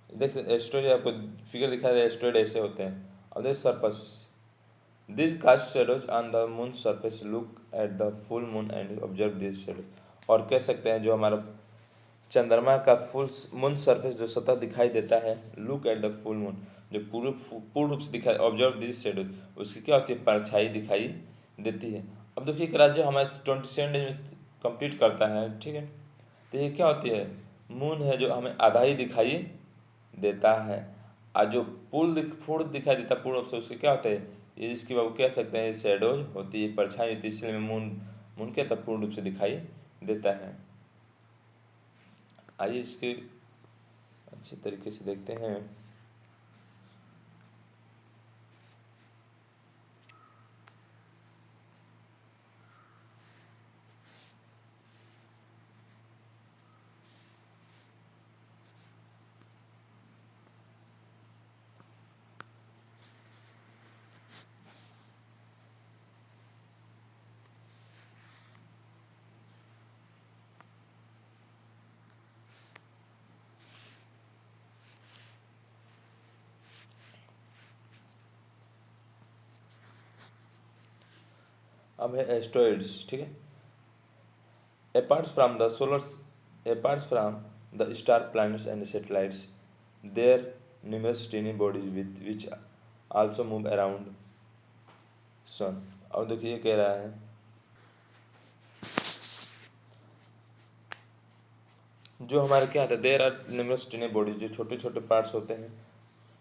देखिए एस्ट्रॉयड आपको फिगर दिखा रहा है, एस्ट्रॉयड ऐसे होते हैं। और this surface, this cast shadows on the moon surface, look at the full moon and observe this shadow. और कह सकते हैं जो हमारा चंद्रमा का फुल मून सरफेस जो सतह दिखाई देता है, look at the full moon, जो पूर्ण पूर्ण रूप से दिखाई, ऑब्जर्व दिस शेडो, उसकी क्या होती है, परछाई दिखाई देती है। अब देखिए एक राज्य हमारे 27 डेज में कंप्लीट करता है। ठीक है, तो ये क्या होती है, मून है जो हमें आधा ही दिखाई देता है, और जो पूर्ण दिखाई देता है पूर्ण रूप से, उसके क्या होता है, ये इसकी बाबू कह सकते हैं शेडोज होती है, परछाई होती है। इसलिए मून मून क्या तब पूर्ण रूप से दिखाई देता है। आइए इसके अच्छे तरीके से देखते हैं। अब है एस्ट्रॉइड्स। ठीक है, apart from the star, planets and satellites, there numerous tiny bodies with which also move around sun। अब देखिए ये कह रहा है, जो हमारे क्या होता है, there are numerous tiny bodies, जो छोटे छोटे पार्ट्स होते हैं,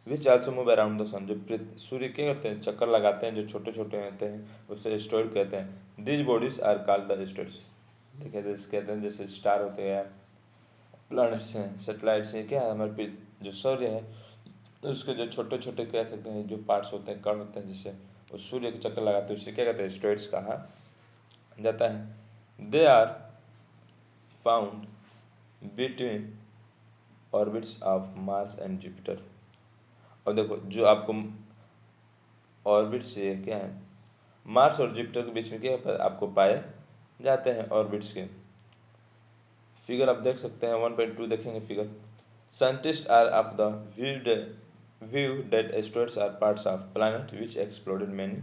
which also move around the sun, जो सूर्य क्या करते हैं, चक्कर लगाते हैं, जो छोटे छोटे होते हैं, उससे एस्ट्रॉइड कहते हैं। This bodies are called the asteroids. देखिए जैसे कहते हैं, जैसे स्टार होते हैं, प्लैनेट्स हैं, सैटेलाइट्स हैं, क्या है हमारे जो सूर्य है उसके जो छोटे छोटे कह सकते हैं जो पार्ट्स होते हैं, कण होते हैं, जिससे वो सूर्य के चक्कर लगाते हैं, उससे क्या कहते हैं, एस्ट्रॉइड्स कहा जाता है। They are found between orbits of Mars and Jupiter. और देखो जो आपको ऑर्बिट से क्या है, मार्स और जुपिटर के बीच में क्या आपको पाए जाते हैं, ऑर्बिट्स के। फिगर आप देख सकते हैं 1.2 देखेंगे figure. Scientist are of the view that asteroids are parts of planet which exploded many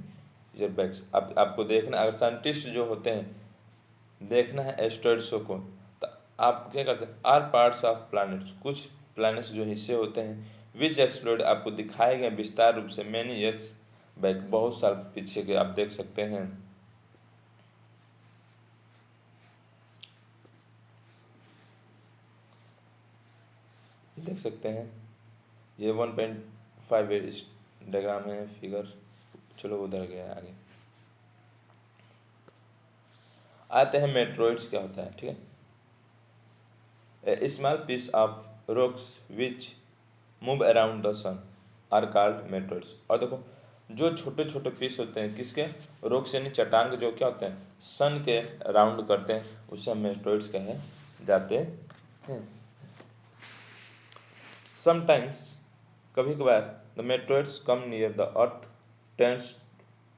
year backs. अब आपको देखना, अगर साइंटिस्ट जो होते हैं देखना है एस्ट्रॉइड्सों को, तो आप क्या करते हैं, आर पार्ट्स ऑफ प्लैनेट्स, कुछ प्लैनेट्स जो हिस्से होते हैं, विच एक्सप्लोड आपको दिखाए गए विस्तार रूप से मैनी ईयर्स बैक, बहुत साल पीछे के आप देख सकते हैं। देख सकते हैं ये 1.5 इस डायग्राम है फिगर। चलो उधर गया आगे, आते हैं मेट्रोइड्स क्या होता है। ठीक है, a small piece of rocks which move around the sun are called meteoroids. और देखो जो छोटे छोटे पीस होते हैं किसके, रॉक्स यानी चट्टान के, जो क्या होते हैं सन के राउंड करते हैं, उसे हम मेट्रोइड्स कहे जाते हैं। समटाइम्स, कभी कभार, the meteoroids come near the earth tends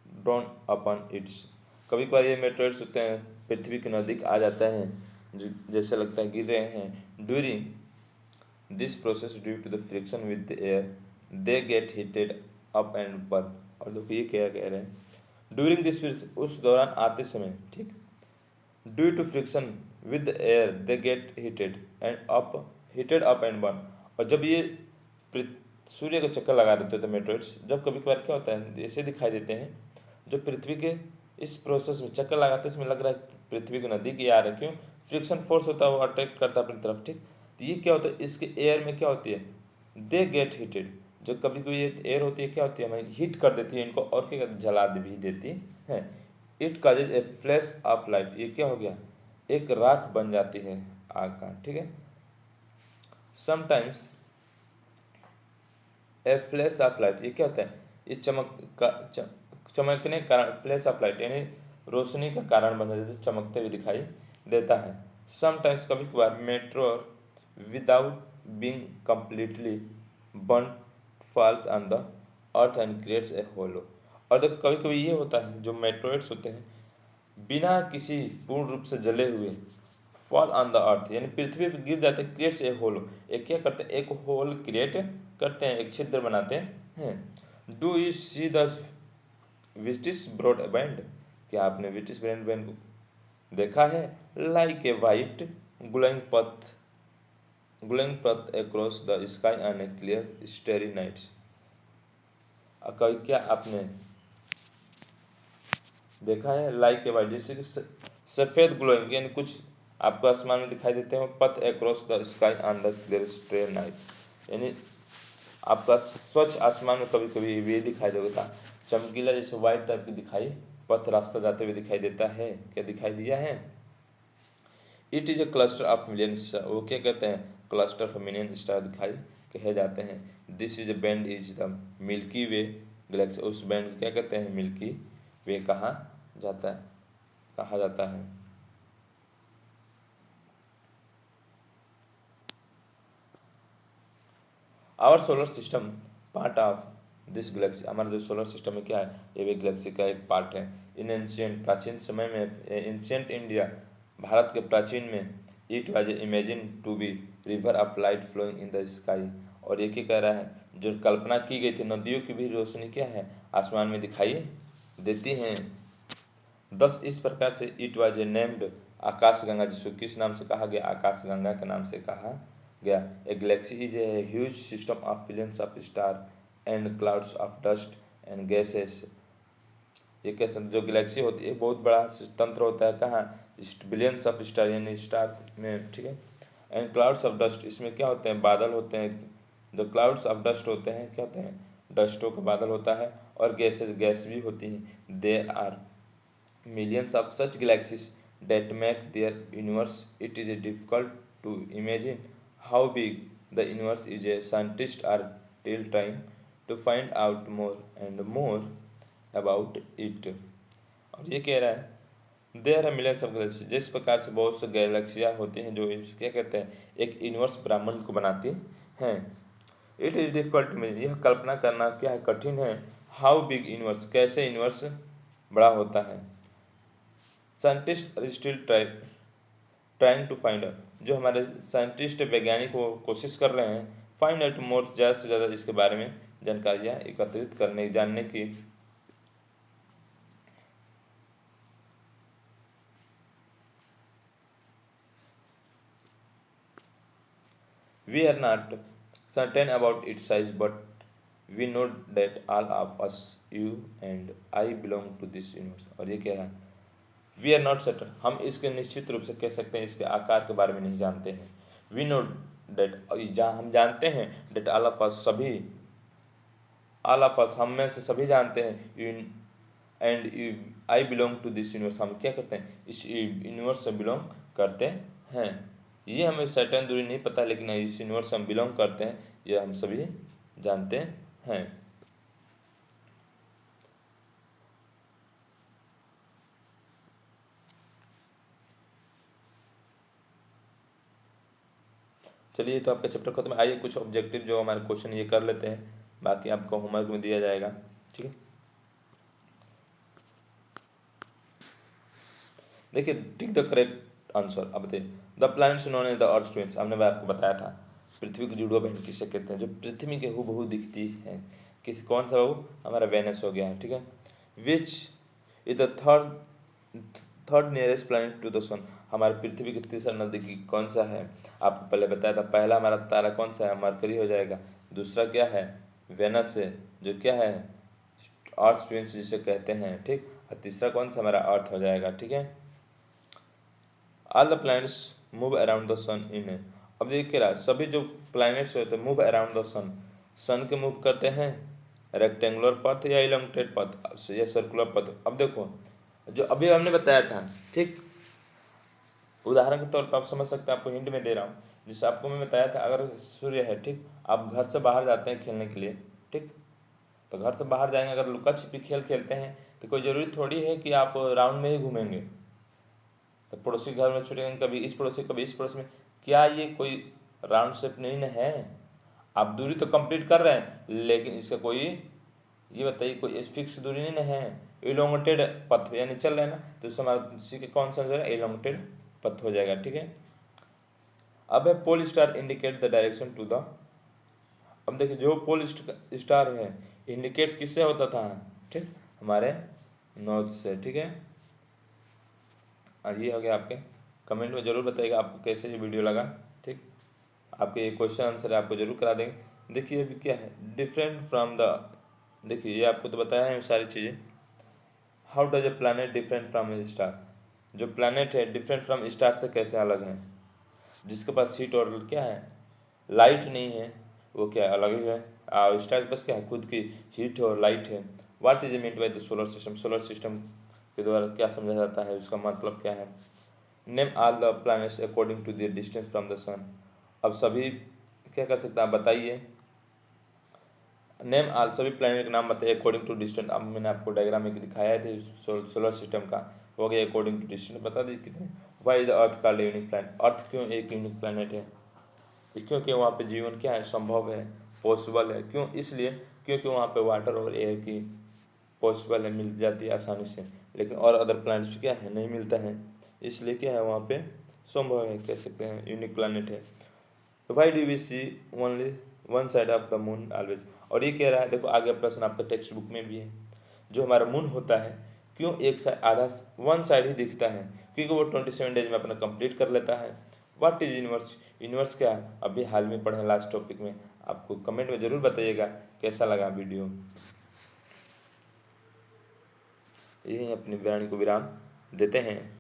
drawn upon its. कभी कभार ये मेटोइड्स होते हैं पृथ्वी के नज़दीक आ जाते हैं, जो जैसे लगता है गिर रहे हैं। During this process due to the friction with the air they get heated up and burn. और देखो ये क्या कह रहे हैं, ड्यूरिंग दिस, उस दौरान आते समय, ठीक, due to friction with the air they get heated up and burn. और जब ये सूर्य का चक्कर लगा देते थे मेटोइड्स, जब कभी कभार क्या होता है ऐसे दिखाई देते हैं, जो पृथ्वी के इस प्रोसेस में चक्कर लगाते इसमें लग रहा है पृथ्वी के नज़दीक ही आ रहे हैं। क्यों? फ्रिक्शन फोर्स होता है, वो अट्रैक्ट करता है अपनी तरफ, ठीक। तो ये क्या होता है, इसके एयर में क्या होती है, दे गेट हीटेड। जो कभी कभी ये एयर होती है क्या होती है, हमें हीट कर देती है इनको, और क्या जला भी देती है। It causes A flash of light, ये क्या हो गया, एक राख बन जाती है आग का, ठीक है। Sometimes a flash of light, ये क्या होता है, ये चमकने कारण, फ्लैश ऑफ लाइट यानी रोशनी का कारण बन जाता है, चमकते हुए दिखाई देता है। समटाइम्स कभी कभार meteor without being completely burn falls on the earth and creates a hollow. और देखो कभी कभी ये होता है, जो मेट्रोइड्स होते हैं बिना किसी पूर्ण रूप से जले हुए फॉल ऑन द अर्थ यानी पृथ्वी पर गिर जाते हैं, क्रिएट्स ए होलो, एक क्या करते हैं, एक होल क्रिएट करते हैं, एक छिद्र बनाते हैं। Do you see the whitish broad band, क्या आपने विटिस ब्रॉड बैंड को देखा है, like a white glowing path across the sky on a clear starry nights. कभी क्या आपने देखा है, लाइक ए वाइट, जैसे कि सफ़ेद ग्लोइंग यानी कुछ आपको आसमान में दिखाई देते हैं, पथ across the sky on the clear स्टेरी night, यानी आपका स्वच्छ आसमान में कभी कभी ये दिखाई देगा, चमकीला जैसे वाइट टाइप की दिखाई पथ रास्ता जाते हुए दिखाई देता है, क्या दिखाई दिया है। It is A cluster of million star, वो क्या कहते हैं, क्लस्टर ऑफ मिलियन स्टार दिखाई कहे जाते हैं। This is a band is the Milky Way galaxy, उस बैंड को क्या कहते हैं, मिल्की वे कहा जाता है। Our solar system part of this galaxy, हमारा जो सोलर सिस्टम में क्या है, ये भी गैलेक्सी का एक पार्ट है। इन एंशियंट, प्राचीन समय में, एंशियंट इंडिया, भारत के प्राचीन में, it was imagine to be river of light flowing in the sky. और ये क्या कह रहा है, जो कल्पना की गई थी नदियों की भी रोशनी क्या है, आसमान में दिखाई देती हैं। दस इस प्रकार से इट वाज नेम्ड आकाशगंगा, जिसको किस नाम से कहा गया, आकाशगंगा के नाम से कहा गया। ए Galaxy is a huge system of billions of star and clouds of dust and gases. ये कैसे, जो गैलेक्सी होती है बहुत बड़ा तंत्र होता है, कहाँ, बिलियंस ऑफ स्टार यानी स्टार में, ठीक है। एंड क्लाउड्स ऑफ डस्ट, इसमें क्या होते हैं, बादल होते हैं। जो क्लाउड्स ऑफ डस्ट होते हैं, क्या होते हैं, डस्टों का बादल होता है। और गैस भी होती हैं। There are millions of such galaxies that make their universe. It is difficult to imagine how big the universe is. A scientists are still trying to find out more and more about it। और ये कह रहा है there are millions of galaxy, जिस प्रकार से बहुत से गैलेक्सियाँ होती हैं जो क्या कहते हैं, एक यूनिवर्स ब्रह्मांड को बनाती हैं। It is difficult to imagine, यह कल्पना करना क्या है, कठिन है। हाउ बिग यूनिवर्स, कैसे यूनिवर्स बड़ा होता है। Scientist are still trying to find out, जो हमारे साइंटिस्ट वैज्ञानिक वो कोशिश कर रहे हैं, फाइंड आउट मोर, ज़्यादा से ज़्यादा इसके बारे में जानकारियाँ एकत्रित करने, जानने की। We are not certain about its size but we know that all of us, you and I belong to this universe. और ये कह रहा है वी आर नॉट सर्टन, हम इसके निश्चित रूप से कह सकते हैं, इसके आकार के बारे में नहीं जानते हैं। वी नो डेट, जहाँ हम जानते हैं, डेट ऑल ऑफ अस, सभी, ऑल ऑफ अस, हम में से सभी जानते हैं, and you I belong to this universe, हम क्या करते हैं, इस यूनिवर्स से बिलोंग करते हैं। ये हमें सर्टेन दूरी नहीं पता, लेकिन इस यूनिवर्स से हम बिलोंग करते हैं, ये हम सभी जानते हैं। चलिए, तो आपका चैप्टर खत्म। आइए कुछ ऑब्जेक्टिव जो हमारे क्वेश्चन ये कर लेते हैं, बाकी आपको होमवर्क में दिया जाएगा, ठीक है। देखिए टिक द करेक्ट आंसर। अब देखिए the planets known as the earth twins, हमने आपको बताया था पृथ्वी की जुड़वा बहन किसे कहते हैं, जो पृथ्वी के हूबहू दिखती है। किस कौन सा वो हमारा वेनस हो गया है, ठीक है। Which is the third nearest planet to the sun, हमारे पृथ्वी के तीसरा नज़दीकी कौन सा है। आपको पहले बताया था पहला हमारा तारा कौन सा है, मरकरी हो जाएगा। दूसरा क्या है, वेनस है, जो क्या है अर्थ ट्विन्स जिसे कहते हैं, ठीक। और तीसरा कौन सा हमारा अर्थ हो जाएगा, ठीक है। All the planets move around the sun in, अब देखिए रहा सभी जो प्लैनेट्स होते हैं मूव अराउंड द सन के मूव करते हैं रेक्टेंगुलर पथ या इलोंगेटेड पथ या सर्कुलर पथ। अब देखो जो अभी हमने बताया था, ठीक, उदाहरण के तौर पर आप समझ सकते हैं, आपको हिंट में दे रहा हूँ। जिससे आपको मैं बताया था अगर सूर्य है, ठीक, आप घर से बाहर जाते हैं खेलने के लिए, ठीक, तो घर से बाहर जाएंगे अगर लुका छिपी खेल खेलते हैं तो कोई ज़रूरी थोड़ी है कि आप राउंड में ही घूमेंगे। तो पड़ोसी घर में छुटेंगे, कभी इस पड़ोसी कभी इस पड़ोसी में, क्या ये कोई राउंड शेप नहीं न है। आप दूरी तो कंप्लीट कर रहे हैं लेकिन इसका कोई, ये बताइए कोई फिक्स दूरी नहीं न है। इलोंगेटेड पथ यानी चल रहे हैं ना, तो इससे हमारा इसी के कौन सा हो जाएगा, इलोंगेटेड पथ हो जाएगा, ठीक है। अब है pole star indicate the direction to the, अब देखिए जो पोल स्टार है इंडिकेट्स किससे होता था, ठीक, हमारे नॉर्थ से, ठीक है। और ये हो गया आपके, कमेंट में ज़रूर बताइएगा आपको कैसे ये वीडियो लगा, ठीक। आपके ये क्वेश्चन आंसर आपको जरूर करा देंगे। देखिए अभी क्या है डिफरेंट फ्रॉम द, देखिए ये आपको तो बताया है सारी चीज़ें। How does a planet different from A star, जो प्लानट है डिफरेंट फ्रॉम स्टार से कैसे अलग है। जिसके पास हीट और क्या है लाइट नहीं है वो क्या अलग ही है, और स्टार के पास क्या है खुद की हीट और लाइट है। What is meant by the solar system, solar system के द्वारा क्या समझा जाता है, उसका मतलब क्या है। Name all the planets according to their distance from the sun, अब सभी क्या कर सकते हैं आप बताइए। नेम ऑल सभी प्लैनेट का नाम बताइए अकॉर्डिंग टू डिस्टेंस, अब मैंने आपको डायग्राम एक दिखाया थे सोलर सिस्टम का, हो गया अकॉर्डिंग टू डिस्टेंस, बता दीजिए कितने। Why the earth called unique planet, earth क्यों एक यूनिक प्लैनेट है, क्योंकि वहाँ पे जीवन क्या है संभव है, पॉसिबल है। क्यों, इसलिए क्योंकि वहाँ पे वाटर और एयर की पॉसिबल है, मिल जाती है आसानी से, लेकिन और अदर प्लैनेट्स क्या है नहीं मिलता है, इसलिए क्या है वहाँ पे संभव है, कह सकते हैं यूनिक प्लैनेट है। तो why do we see only one side of the moon always, और ये कह रहा है देखो आगे प्रश्न आपके टेक्स्ट बुक में भी है, जो हमारा मून होता है क्यों एक साइड आधा वन साइड ही दिखता है, क्योंकि वो 27 डेज में अपना कंप्लीट कर लेता है। व्हाट इज यूनिवर्स, यूनिवर्स क्या है अभी हाल में पढ़े लास्ट टॉपिक में, आपको कमेंट में ज़रूर बताइएगा कैसा लगा वीडियो। यही अपनी वाणी को विराम देते हैं।